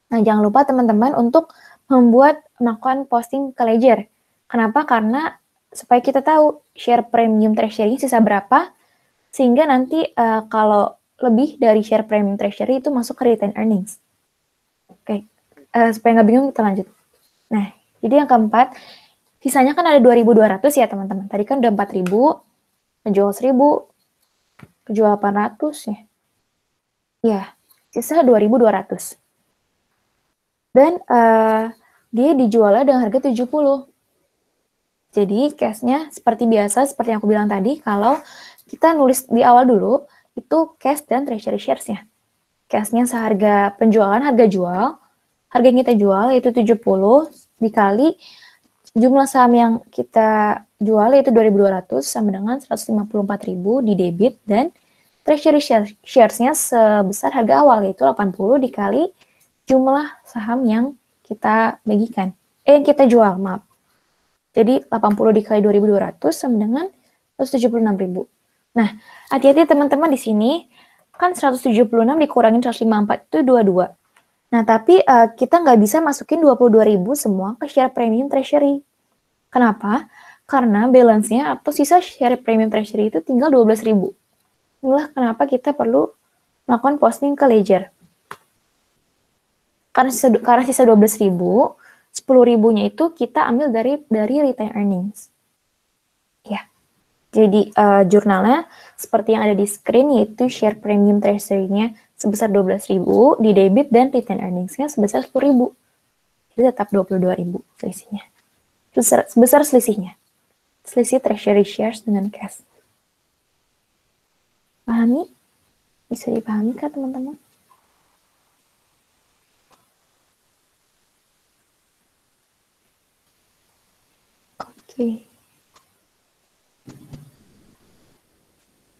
Nah, jangan lupa teman-teman untuk melakukan posting ke ledger. Kenapa? Karena supaya kita tahu share premium treasury sisa berapa, sehingga nanti kalau lebih dari share premium treasury itu masuk ke retained earnings. Oke, supaya nggak bingung kita lanjut. Nah, jadi yang keempat, sisanya kan ada 2.200 ya teman-teman. Tadi kan udah 4.000, menjual 1.000, kejual 800 ya. Ya, sisa 2.200. Dan dia dijualnya dengan harga 70. Jadi cash-nya seperti biasa, seperti yang aku bilang tadi, kalau kita nulis di awal dulu, itu cash dan treasury shares-nya. Cash-nya seharga penjualan, harga jual, harga yang kita jual yaitu 70 dikali jumlah saham yang kita jual yaitu 2.200 sama dengan 154.000 di debit, dan treasury shares-nya sebesar harga awal yaitu 80 dikali jumlah saham yang kita bagikan. Yang kita jual, maaf. Jadi 80 dikali 2.200 sama dengan 176.000. Nah, hati-hati teman-teman di sini, kan 176 dikurangin 154 itu 22. Nah, tapi kita nggak bisa masukin 22.000 semua ke share premium treasury. Kenapa? Karena balance-nya atau sisa share premium treasury itu tinggal 12.000. Inilah kenapa kita perlu melakukan posting ke ledger. Karena sisa 12.000, 10.000-nya itu kita ambil dari retained earnings. Ya. Jadi jurnalnya seperti yang ada di screen, yaitu share premium treasury-nya sebesar 12.000 di debit dan retained earnings-nya sebesar 10.000. Jadi tetap 22.000 selisihnya. Sebesar selisihnya. Selisih treasury shares dengan cash. Pahami? Bisa dipahami kah teman-teman? Okay.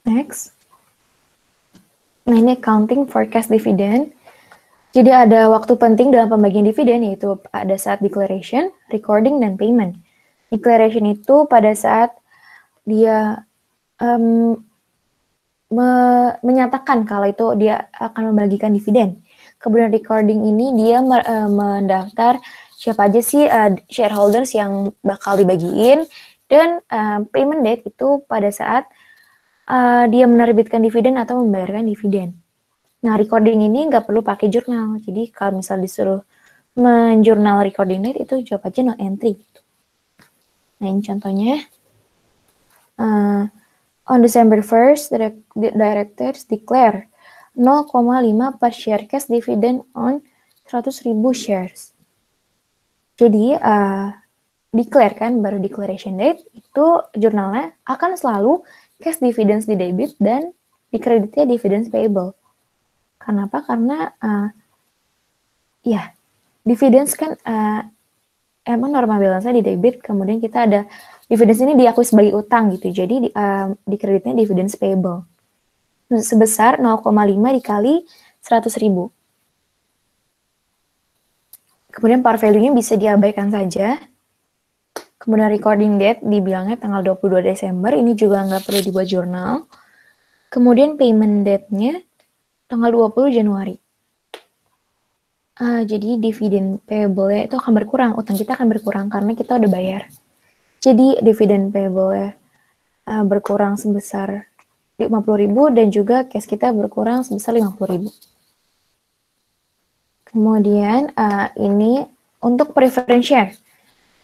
Next. Nah, ini accounting forecast dividend. Jadi ada waktu penting dalam pembagian dividen, yaitu pada saat declaration, recording, dan payment. Declaration itu pada saat dia menyatakan kalau itu dia akan membagikan dividen. Kemudian recording ini dia mendaftar siapa aja sih shareholders yang bakal dibagiin, dan payment date itu pada saat dia menerbitkan dividen atau membayarkan dividen. Nah, recording ini nggak perlu pakai jurnal. Jadi kalau misal disuruh menjurnal recording date, itu jawab aja no entry. Gitu. Nah, ini contohnya. On December 1st, the directors declare 0,5 per share cash dividend on 100.000 shares. Jadi, declare kan, baru declaration date, itu jurnalnya akan selalu cash dividends di debit dan di kreditnya dividends payable. Kenapa? Karena dividends kan emang normal balance-nya di debit, kemudian kita ada dividends ini diakui sebagai utang gitu. Jadi di kreditnya dividends payable sebesar 0,5 dikali 100.000. Kemudian par value-nya bisa diabaikan saja. Kemudian recording date dibilangnya tanggal 22 Desember, ini juga nggak perlu dibuat jurnal. Kemudian payment date-nya tanggal 20 Januari. Jadi dividen payable-nya itu akan berkurang, utang kita akan berkurang karena kita udah bayar. Jadi dividen payable-nya berkurang sebesar 50.000 dan juga cash kita berkurang sebesar 50.000. Kemudian ini untuk preference share.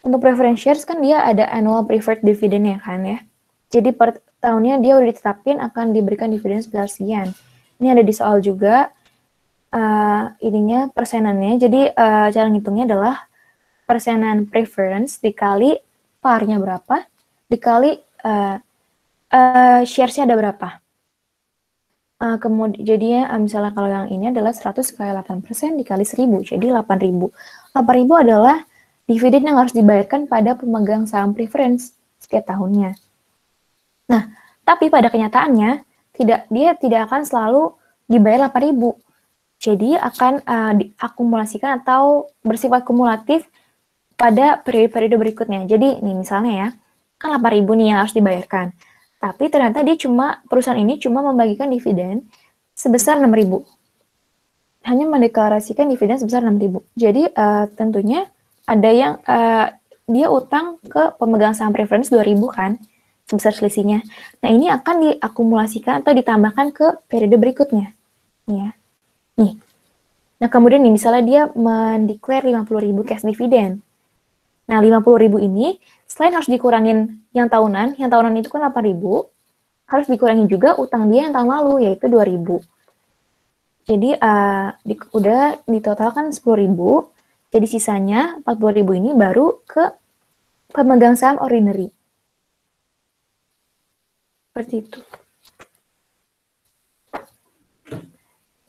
Untuk preference shares kan dia ada annual preferred dividend ya kan ya. Jadi per tahunnya dia udah ditetapin akan diberikan dividen sebesar sekian. Ini ada di soal juga ininya persenannya. Jadi cara ngitungnya adalah persenan preference dikali parnya berapa dikali shares-nya ada berapa. Kemudian jadinya misalnya kalau yang ini adalah 100 kali 8% dikali 1000, jadi 8.000. 8.000 adalah dividen yang harus dibayarkan pada pemegang saham preference setiap tahunnya. Nah, tapi pada kenyataannya dia tidak akan selalu dibayar 8.000. Jadi akan diakumulasikan atau bersifat kumulatif pada periode-periode berikutnya. Jadi nih misalnya ya, kan 8.000 nih yang harus dibayarkan. Tapi ternyata perusahaan ini cuma membagikan dividen sebesar 6.000. Hanya mendeklarasikan dividen sebesar 6.000. Jadi tentunya ada yang dia utang ke pemegang saham preference 2.000 kan, sebesar selisihnya. Nah, ini akan diakumulasikan atau ditambahkan ke periode berikutnya. Ya. Nih. Nah, kemudian nih misalnya dia mendeklar 50.000 cash dividen. Nah, 50.000 ini selain harus dikurangin yang tahunan itu kan 8.000, harus dikurangin juga utang dia yang tahun lalu, yaitu 2.000. Jadi, udah ditotalkan 10.000, jadi sisanya 40.000 ini baru ke pemegang saham ordinary. Seperti itu.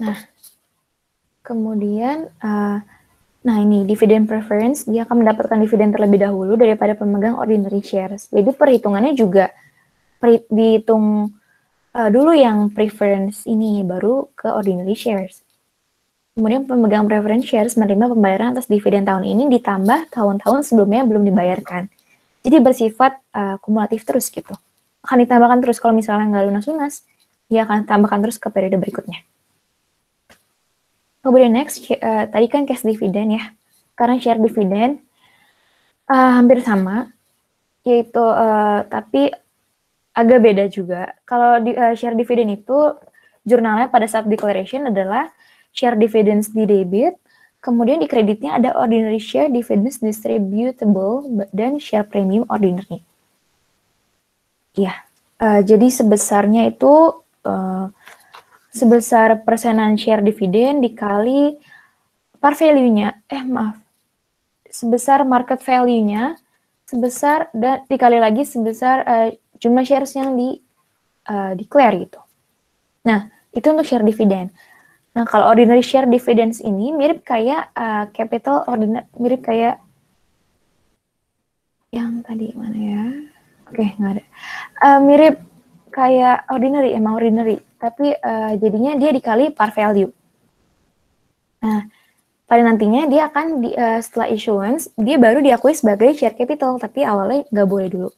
Nah, kemudian, nah ini dividend preference, dia akan mendapatkan dividen terlebih dahulu daripada pemegang ordinary shares. Jadi perhitungannya juga dihitung dulu yang preference ini, baru ke ordinary shares. Kemudian pemegang preference shares menerima pembayaran atas dividen tahun ini ditambah tahun-tahun sebelumnya belum dibayarkan. Jadi bersifat kumulatif terus gitu. Akan ditambahkan terus kalau misalnya nggak lunas-lunas, dia akan tambahkan terus ke periode berikutnya. Kemudian next, tadi kan cash dividend ya. Karena share dividend hampir sama, yaitu tapi agak beda juga. Kalau share dividend itu jurnalnya pada saat declaration adalah share dividends di debit, kemudian di kreditnya ada ordinary share dividends distributable dan share premium ordinary. Ya, jadi sebesarnya itu sebesar persenan share dividen dikali par value-nya, sebesar market value-nya, sebesar dan dikali lagi sebesar jumlah shares yang di declare gitu. Nah, itu untuk share dividen. Nah, kalau ordinary share dividends ini mirip kayak capital ordinary, mirip kayak Yang tadi mana ya? Oke, nggak ada. Mirip kayak ordinary, emang ordinary. Tapi jadinya dia dikali par value. Nah, pada nantinya dia akan setelah issuance, dia baru diakui sebagai share capital. Tapi awalnya nggak boleh dulu.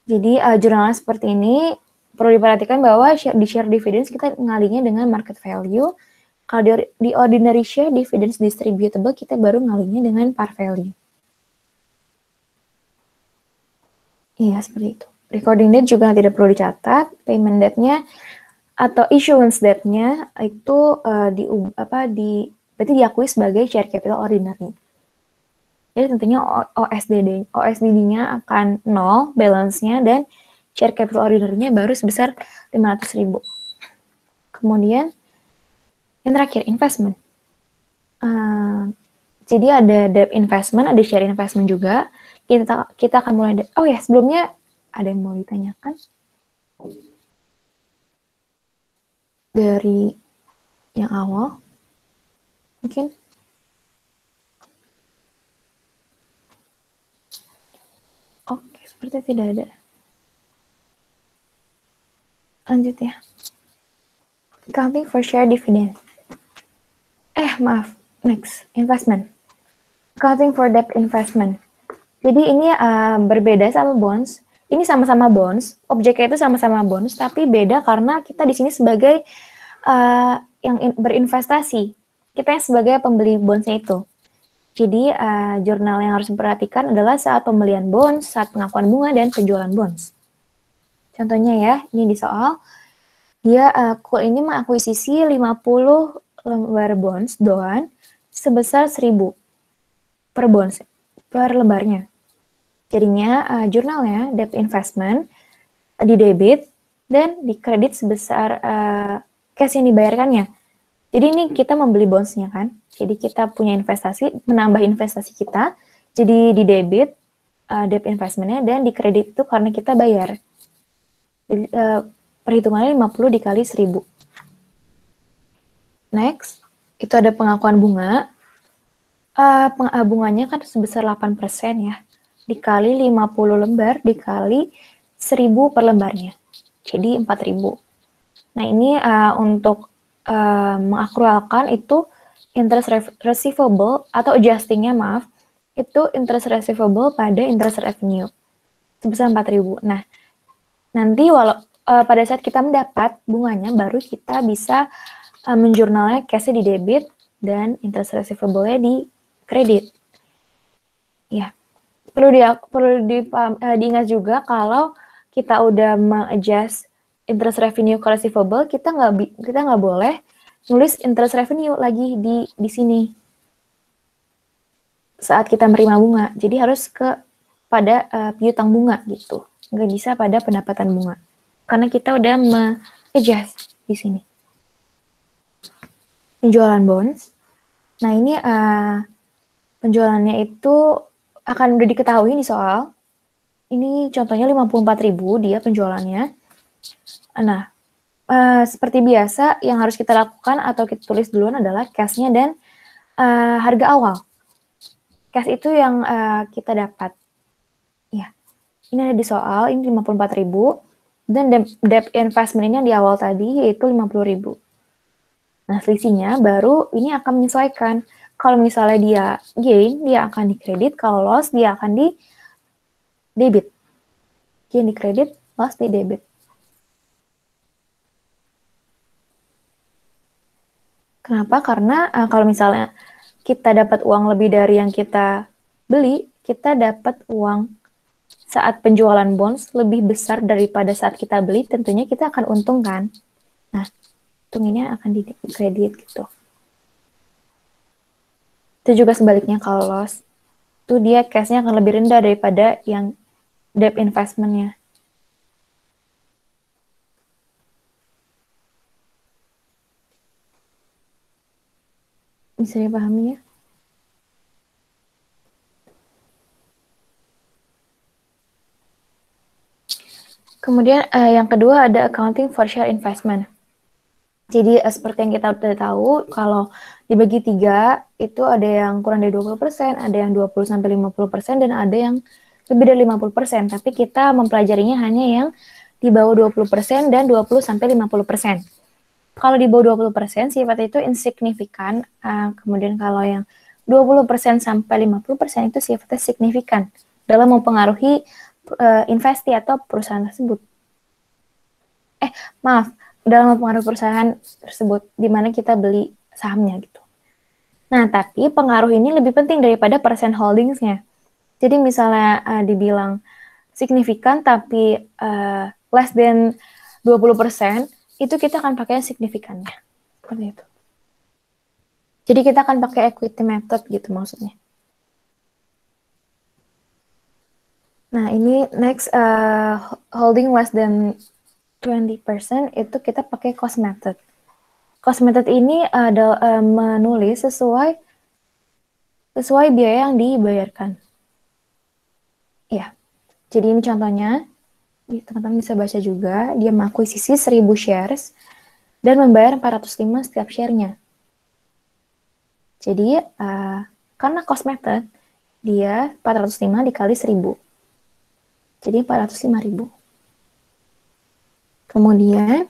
Jadi jurnal seperti ini perlu diperhatikan bahwa di share dividends kita ngalinya dengan market value. Kalau di ordinary share dividends distributable kita baru ngalinya dengan par value. Iya, seperti itu. Recording date juga tidak perlu dicatat. Payment date-nya atau issuance date-nya itu berarti diakui sebagai share capital ordinary. Jadi tentunya OSDD-nya akan 0 balance-nya dan share capital ordinary-nya baru sebesar 500.000. Kemudian yang terakhir investment. Jadi ada debt investment, ada share investment juga. Kita akan mulai sebelumnya ada yang mau ditanyakan dari yang awal mungkin. Oke, seperti tidak ada. Lanjut ya. Accounting for share dividend. Next, investment. Accounting for debt investment. Jadi ini berbeda sama bonds. Ini sama-sama bonds, objeknya itu sama-sama bonds, tapi beda karena kita di sini sebagai yang berinvestasi. Kita yang sebagai pembeli bondsnya itu. Jadi jurnal yang harus diperhatikan adalah saat pembelian bonds, saat pengakuan bunga, dan penjualan bonds. Contohnya ya, ini di soal, dia ini mengakuisisi 50 lembar bonds doan sebesar 1.000 per bonds per lembarnya. Jadinya jurnalnya debt investment di debit dan di kredit sebesar cash yang dibayarkannya. Jadi ini kita membeli bondsnya kan. Jadi kita punya investasi, menambah investasi kita. Jadi di debit debt investmentnya dan di kredit itu karena kita bayar. Jadi, perhitungannya 50 dikali 1.000. Next, itu ada pengakuan bunga. Bunganya kan sebesar 8% ya. Dikali 50 lembar, dikali 1.000 per lembarnya. Jadi 4.000. Nah ini untuk mengakrualkan itu interest receivable atau adjustingnya itu interest receivable pada interest revenue. Sebesar 4.000. Nah, nanti pada saat kita mendapat bunganya, baru kita bisa menjurnalnya cash-nya di debit dan interest receivable-nya di kredit. Ya. Perlu diingat juga kalau kita udah mengadjust interest revenue ke receivable, kita nggak boleh nulis interest revenue lagi di sini saat kita menerima bunga. Jadi harus pada piutang bunga gitu, nggak bisa pada pendapatan bunga karena kita udah mengadjust di sini. Penjualan bonds. Nah ini penjualannya itu akan udah diketahui di soal. Ini contohnya 54.000 dia penjualannya. Nah, seperti biasa yang harus kita lakukan atau kita tulis duluan adalah cash-nya dan harga awal. Cash itu yang kita dapat. Ya, ini ada di soal, ini 54.000 dan debt investment ini yang di awal tadi yaitu 50.000. Nah, selisihnya baru ini akan menyesuaikan. Kalau misalnya dia gain, dia akan di kredit. Kalau loss, dia akan di debit. Gain di kredit, loss di debit. Kenapa? Karena kalau misalnya kita dapat uang lebih dari yang kita beli, kita dapat uang saat penjualan bonds lebih besar daripada saat kita beli, tentunya kita akan untung kan. Nah, untungnya akan di kredit gitu. Itu juga sebaliknya kalau loss, itu dia cash-nya akan lebih rendah daripada yang debt investment-nya. Bisa dipahami ya? Kemudian yang kedua ada accounting for share investment. Jadi seperti yang kita udah tahu, kalau dibagi 3, itu ada yang kurang dari 20%, ada yang 20-50%, dan ada yang lebih dari 50%, tapi kita mempelajarinya hanya yang di bawah 20% dan 20-50%. Kalau di bawah 20% sifatnya itu insignifikan, kemudian kalau yang 20% sampai 50% itu sifatnya signifikan dalam mempengaruhi investi atau perusahaan tersebut. Dalam mempengaruhi perusahaan tersebut, di mana kita beli sahamnya gitu. Nah, tapi pengaruh ini lebih penting daripada persen holdingsnya. Jadi misalnya dibilang signifikan tapi less than 20%, itu kita akan pakai signifikannya. Seperti itu. Jadi kita akan pakai equity method gitu maksudnya. Nah, ini next holding less than 20% itu kita pakai cost method. Cost method ini ada menulis sesuai biaya yang dibayarkan. Ya. Jadi ini contohnya, teman-teman bisa baca juga, dia mengakuisisi 1000 shares dan membayar 405 setiap share-nya. Jadi, karena cost method, dia 405 dikali 1000. Jadi 405.000. Kemudian,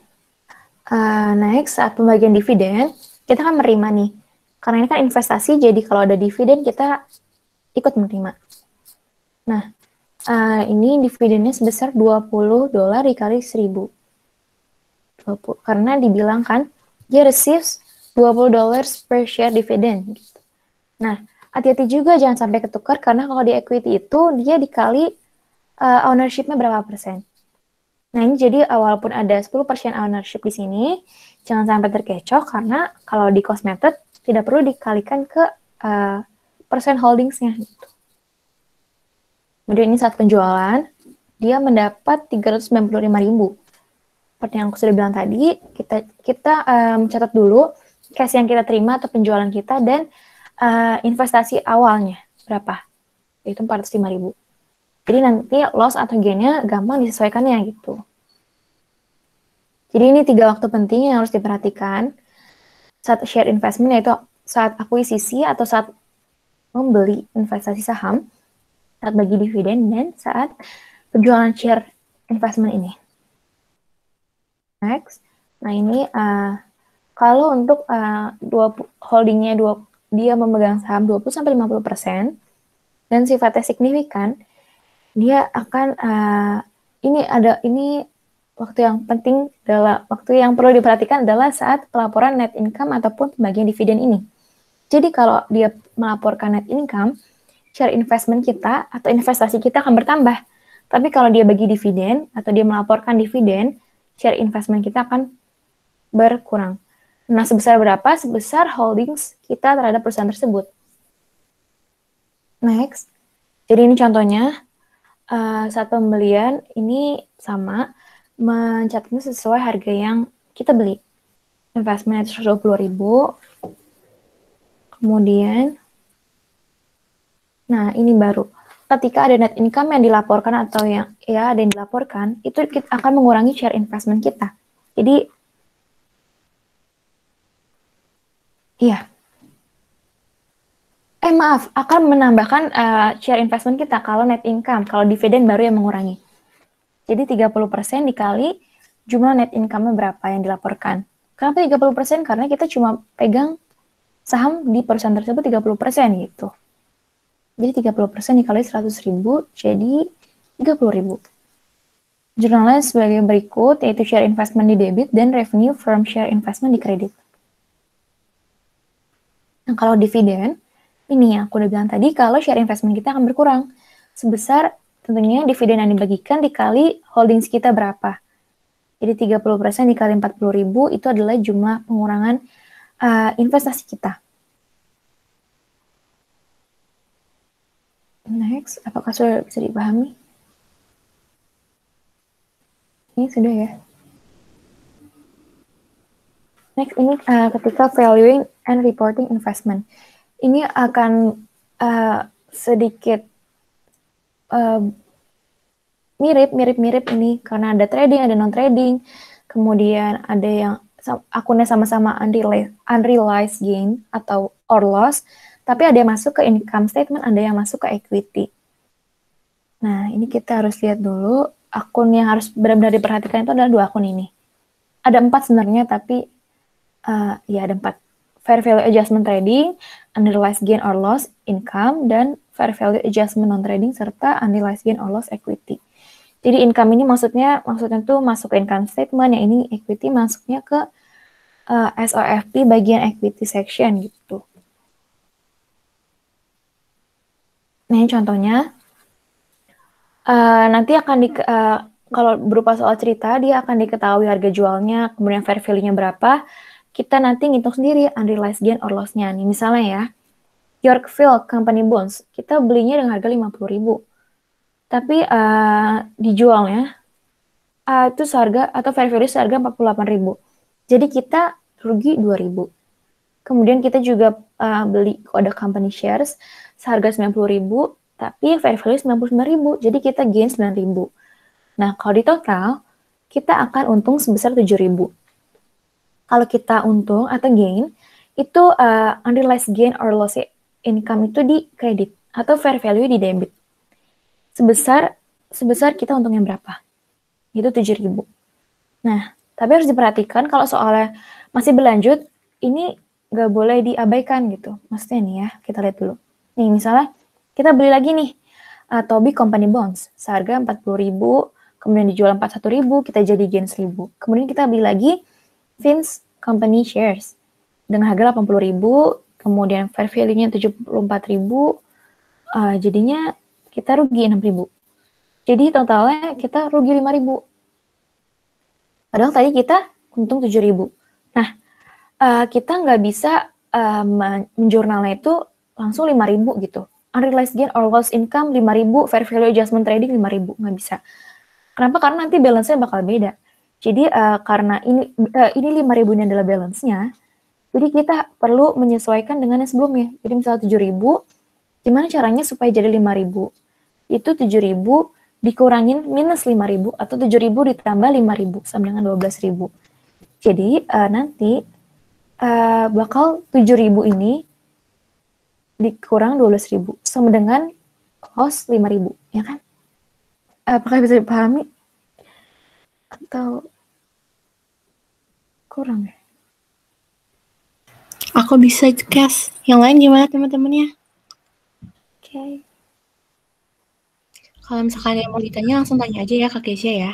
next, saat pembagian dividen, kita kan menerima nih. Karena ini kan investasi, jadi kalau ada dividen, kita ikut menerima. Nah, ini dividennya sebesar $20 dikali 1000. Karena dibilang kan, dia receives $20 per share dividend. Gitu. Nah, hati-hati juga jangan sampai ketukar, karena kalau di equity itu, dia dikali ownership-nya berapa persen. Nah, ini jadi walaupun ada 10% ownership di sini, jangan sampai terkecoh, karena kalau di cost method, tidak perlu dikalikan ke persen holdingsnya. Gitu. Kemudian ini saat penjualan, dia mendapat 395.000. Seperti yang aku sudah bilang tadi, kita catat dulu cash yang kita terima atau penjualan kita dan investasi awalnya berapa, yaitu 405.000. Jadi nanti loss atau gain-nya gampang disesuaikannya gitu. Jadi ini 3 waktu penting yang harus diperhatikan saat share investment, yaitu saat akuisisi atau saat membeli investasi saham, saat bagi dividen, dan saat penjualan share investment ini. Next, nah ini kalau untuk holdingnya dia memegang saham 20-50% dan sifatnya signifikan, dia akan ini waktu yang penting adalah waktu yang perlu diperhatikan adalah saat pelaporan net income ataupun pembagian dividen ini. Jadi kalau dia melaporkan net income, share investment kita atau investasi kita akan bertambah. Tapi kalau dia bagi dividen atau dia melaporkan dividen, share investment kita akan berkurang. Nah, sebesar berapa? Sebesar holdings kita terhadap perusahaan tersebut. Next. Jadi ini contohnya, saat pembelian ini sama, mencatatnya sesuai harga yang kita beli. Investment itu 120.000. Kemudian, nah ini baru. Ketika ada net income yang dilaporkan atau yang ada yang dilaporkan, itu kita akan mengurangi share investment kita. Jadi, akan menambahkan share investment kita kalau net income, kalau dividen baru yang mengurangi. Jadi 30% dikali jumlah net income-nya berapa yang dilaporkan. Kenapa 30%? Karena kita cuma pegang saham di perusahaan tersebut 30% gitu. Jadi 30% dikali 100.000, jadi 30.000. Jurnalnya sebagai berikut, yaitu share investment di debit dan revenue from share investment di kredit. Nah, kalau dividen, ini yang aku udah bilang tadi, kalau share investment kita akan berkurang. Sebesar tentunya dividen yang dibagikan dikali holdings kita berapa. Jadi 30% dikali 40.000 itu adalah jumlah pengurangan investasi kita. Next, apakah sudah bisa dipahami? Ini sudah ya. Next, ini ketika valuing and reporting investment. Ini akan sedikit mirip ini karena ada trading, ada non-trading, kemudian ada yang akunnya sama-sama unrealized gain atau or loss, tapi ada yang masuk ke income statement, ada yang masuk ke equity. Nah, ini kita harus lihat dulu akun yang harus benar-benar diperhatikan itu adalah 2 akun ini. Ada 4 sebenarnya, tapi ya ada 4. Fair value adjustment trading, unrealized gain or loss income, dan fair value adjustment non-trading, serta unrealized gain or loss equity. Jadi income ini maksudnya tuh masuk ke income statement, yang ini equity masuknya ke SOFP bagian equity section gitu. Nah, ini contohnya. Nanti akan kalau berupa soal cerita, dia akan diketahui harga jualnya, kemudian fair value-nya berapa. Kita nanti ngitung sendiri unrealized gain or loss-nya. Nih, misalnya ya, Yorkville Company Bonds, kita belinya dengan harga 50.000. Tapi dijualnya itu seharga atau fair value seharga 48.000. Jadi kita rugi 2.000. Kemudian kita juga beli kode company shares seharga 90.000, tapi fair value 99.000. Jadi kita gain 9.000. Nah, kalau di total, kita akan untung sebesar 7.000. Kalau kita untung atau gain, itu unrealized gain or loss income itu di kredit atau fair value di debit. Sebesar kita untungnya berapa? Itu 7.000. Nah, tapi harus diperhatikan kalau soalnya masih berlanjut, ini nggak boleh diabaikan gitu. Maksudnya nih ya, kita lihat dulu. Nih, misalnya kita beli lagi nih, Toby Company Bonds, seharga 40.000, kemudian dijual 41.000, kita jadi gain 1.000. Kemudian kita beli lagi Vince Company Shares dengan harga 80.000, kemudian fair value-nya 74.000, jadinya kita rugi 6.000. Jadi totalnya kita rugi 5.000. Padahal tadi kita untung 7.000. Nah, kita nggak bisa menjurnalnya itu langsung 5.000 gitu. Unrealized gain or loss income 5.000, fair value adjustment trading 5.000, nggak bisa. Kenapa? Karena nanti balance-nya bakal beda. Jadi karena ini 5.000 ini adalah balance-nya, jadi kita perlu menyesuaikan dengan yang sebelumnya. Jadi misalnya 7.000, gimana caranya supaya jadi 5.000? Itu 7.000 dikurangin minus 5.000 atau 7.000 ditambah 5.000 sama dengan 12.000. Jadi nanti bakal 7.000 ini dikurang 12.000 sama dengan loss 5.000, ya kan? Apakah bisa dipahami? Atau kurang ya? Aku bisa Kes. Yang lain gimana teman-temannya? Oke. Kalau misalkan yang mau ditanya langsung tanya aja ya Kak Kesia ya.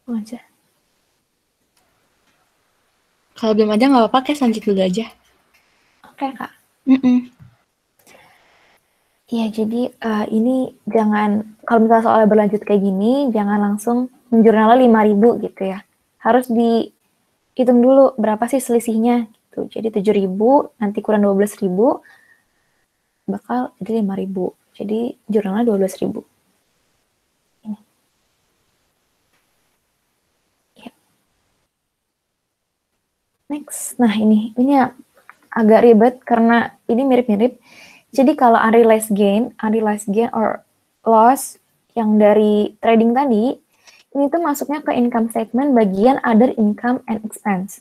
Aja. Kalau belum ada nggak apa-apa Kes, lanjut dulu aja. Oke, Kak. Mm-mm. Iya, jadi ini jangan, kalau misalnya soalnya berlanjut kayak gini, jangan langsung menjurnalnya 5.000 gitu ya. Harus dihitung dulu berapa sih selisihnya gitu. Jadi 7.000, nanti kurang 12.000, bakal jadi 5.000. Jadi jurnalnya 12.000. Ini. Ya. Next. Nah, ini agak ribet karena ini mirip-mirip. Jadi kalau unrealized gain or loss yang dari trading tadi, ini tuh masuknya ke income statement bagian other income and expense.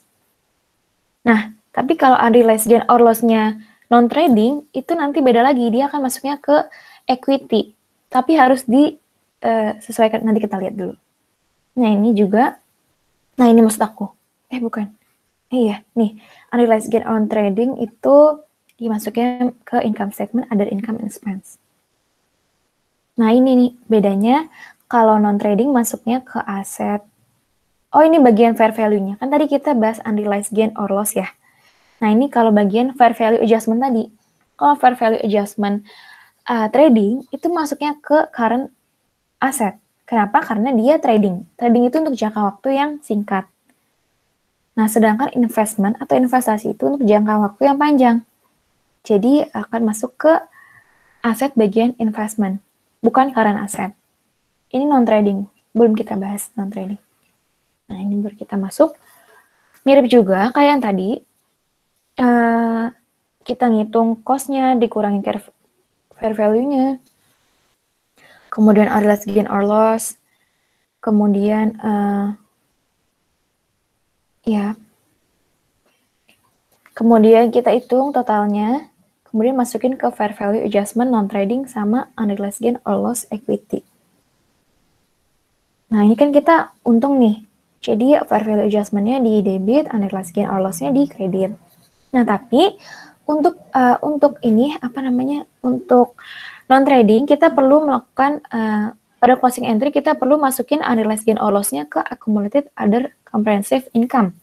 Nah, tapi kalau unrealized gain or loss-nya non-trading, itu nanti beda lagi. Dia akan masuknya ke equity. Tapi harus disesuaikan, nanti kita lihat dulu. Nah, ini juga. Nah, ini maksud aku. Bukan. Iya, nih. Unrealized gain on trading itu dimasuknya ke income statement, other income and expense. Nah, ini nih bedanya kalau non-trading masuknya ke aset. Oh, ini bagian fair value-nya. Kan tadi kita bahas unrealized gain or loss ya. Nah, ini kalau bagian fair value adjustment tadi. Kalau fair value adjustment trading, itu masuknya ke current asset. Kenapa? Karena dia trading. Trading itu untuk jangka waktu yang singkat. Nah, sedangkan investment atau investasi itu untuk jangka waktu yang panjang. Jadi akan masuk ke aset bagian investment, bukan current asset. Ini non-trading, belum kita bahas non-trading. Nah, ini baru kita masuk. Mirip juga kayak yang tadi, kita ngitung cost-nya, dikurangin fair value-nya, kemudian unrealized gain or loss, kemudian kemudian kita hitung totalnya, kemudian masukin ke fair value adjustment non-trading sama unrealized gain or loss equity. Nah, ini kan kita untung nih. Jadi fair value adjustment-nya di debit, unrealized gain or loss-nya di kredit. Nah, tapi untuk ini untuk non-trading kita perlu melakukan pada closing entry kita perlu masukin unrealized gain or loss-nya ke accumulated other comprehensive income.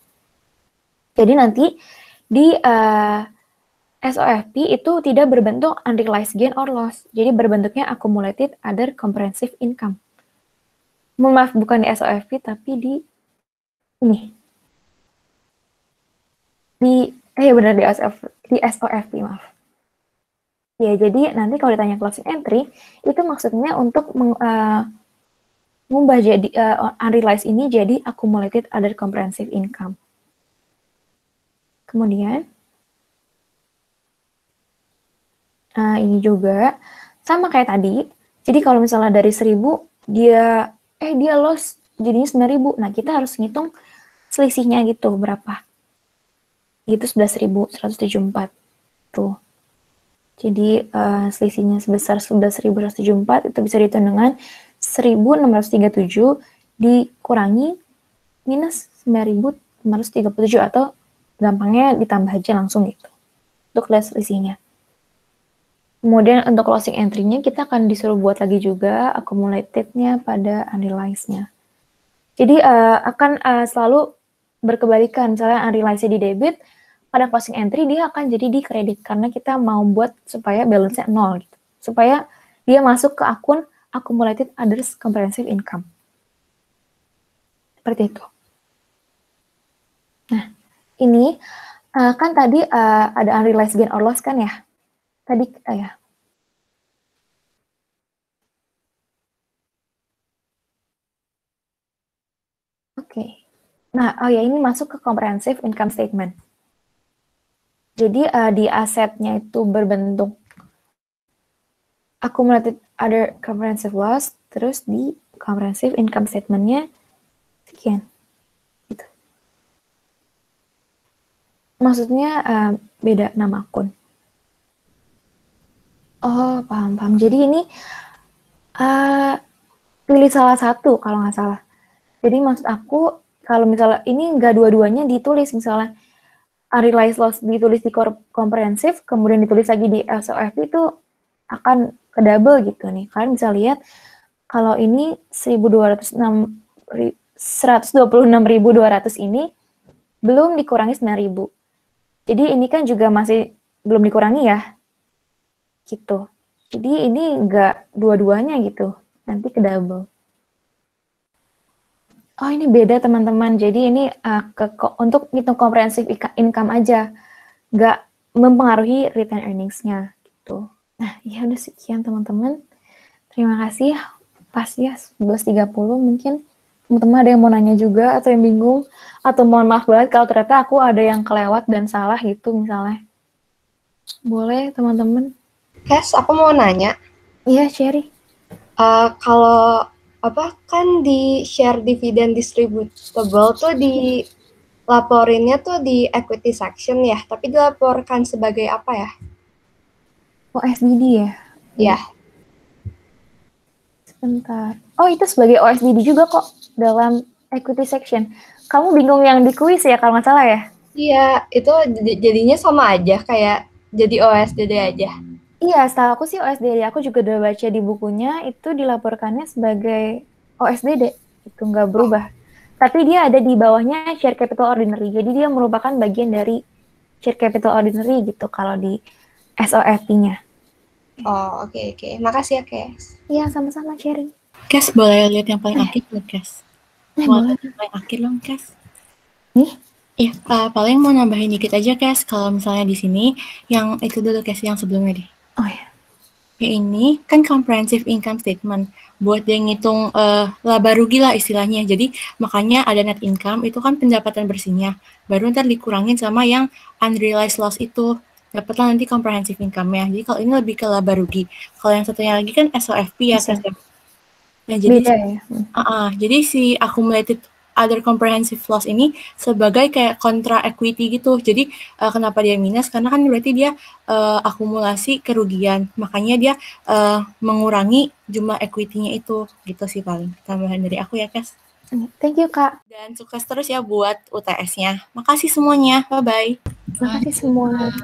Jadi nanti di SOFP itu tidak berbentuk unrealized gain or loss. Jadi berbentuknya accumulated other comprehensive income. Maaf, bukan di SOFP tapi di ini. Benar di SOFP, maaf. Ya, jadi nanti kalau ditanya closing entry, itu maksudnya untuk mengubah jadi unrealized ini jadi accumulated other comprehensive income. Kemudian ini juga sama kayak tadi. Jadi kalau misalnya dari 1.000 dia loss jadinya 9.000. Nah, kita harus ngitung selisihnya gitu berapa. Itu 11.174 tuh. Jadi selisihnya sebesar 11.174 itu bisa dihitung dengan 1.637 dikurangi minus 9.537 atau gampangnya ditambah aja langsung gitu untuk lihat selisihnya. Kemudian untuk closing entry-nya kita akan disuruh buat lagi juga accumulated-nya pada unrealized-nya. Jadi akan selalu berkebalikan, misalnya unrealized-nya di debit, pada closing entry dia akan jadi di kredit karena kita mau buat supaya balance-nya 0 gitu. Supaya dia masuk ke akun accumulated others comprehensive income. Seperti itu. Nah, ini kan tadi ada unrealized gain or loss kan ya? Tadi ya. Oke. Nah, ini masuk ke comprehensive income statement. Jadi di asetnya itu berbentuk accumulated other comprehensive loss, terus di comprehensive income statement-nya sekian. Gitu. Maksudnya beda nama akun. Oh, paham. Jadi ini pilih salah satu kalau nggak salah. Jadi maksud aku kalau misalnya ini nggak dua-duanya ditulis, misalnya unrealized loss ditulis di comprehensive, kemudian ditulis lagi di SOFP itu akan ke double gitu nih. Kalian bisa lihat kalau ini 126.200 ini belum dikurangi 9.000. Jadi ini kan juga masih belum dikurangi ya. Gitu. Jadi ini enggak dua-duanya gitu. Nanti ke double. Oh, ini beda teman-teman. Jadi ini untuk ngitung comprehensive income aja. Nggak mempengaruhi return earnings-nya. Gitu. Nah, ya udah sekian teman-teman. Terima kasih. Pas ya, 11.30 mungkin. Teman-teman ada yang mau nanya juga atau yang bingung. Atau mohon maaf banget kalau ternyata aku ada yang kelewat dan salah gitu misalnya. Boleh teman-teman. Kes, aku mau nanya. Iya, Sherry. Kalau kan di share dividend distributable tuh dilaporinnya tuh di equity section ya, tapi dilaporkan sebagai apa ya? OSBD ya? Ya. Sebentar. Oh, itu sebagai OSBD juga kok dalam equity section. Kamu bingung yang di kuis ya kalau nggak salah ya? Iya, itu jadinya sama aja kayak jadi OSDD aja. Iya, setahu aku sih OSDD. Aku juga udah baca di bukunya itu dilaporkannya sebagai OSDD. Itu nggak berubah. Tapi dia ada di bawahnya share capital ordinary. Jadi dia merupakan bagian dari share capital ordinary gitu kalau di SOFP-nya. Oh, oke. Makasih ya, Kes. Iya, sama-sama sharing. Kes, boleh lihat yang paling akhir loh, Kes. Boleh. Yang paling akhir dong, Kes. Nih? Iya, paling mau nambahin dikit aja, Kes. Kalau misalnya di sini, yang itu dulu, Kes, yang sebelumnya deh. Oh ya. Ini kan comprehensive income statement buat dia ngitung laba rugi lah istilahnya. Jadi makanya ada net income itu kan pendapatan bersihnya. Baru ntar dikurangin sama yang unrealized loss itu. Dapatlah nanti comprehensive income-nya. Jadi kalau ini lebih ke laba rugi. Kalau yang satunya lagi kan SOFP ya. Nah, jadi, beda ya? Jadi si accumulated other comprehensive loss ini sebagai kayak kontra equity gitu. Jadi kenapa dia minus? Karena kan berarti dia akumulasi kerugian. Makanya dia mengurangi jumlah equity-nya itu. Gitu sih paling tambahan dari aku ya, Kes. Thank you, Kak. Dan sukses terus ya buat UTS-nya. Makasih semuanya. Bye-bye. Terima kasih semua.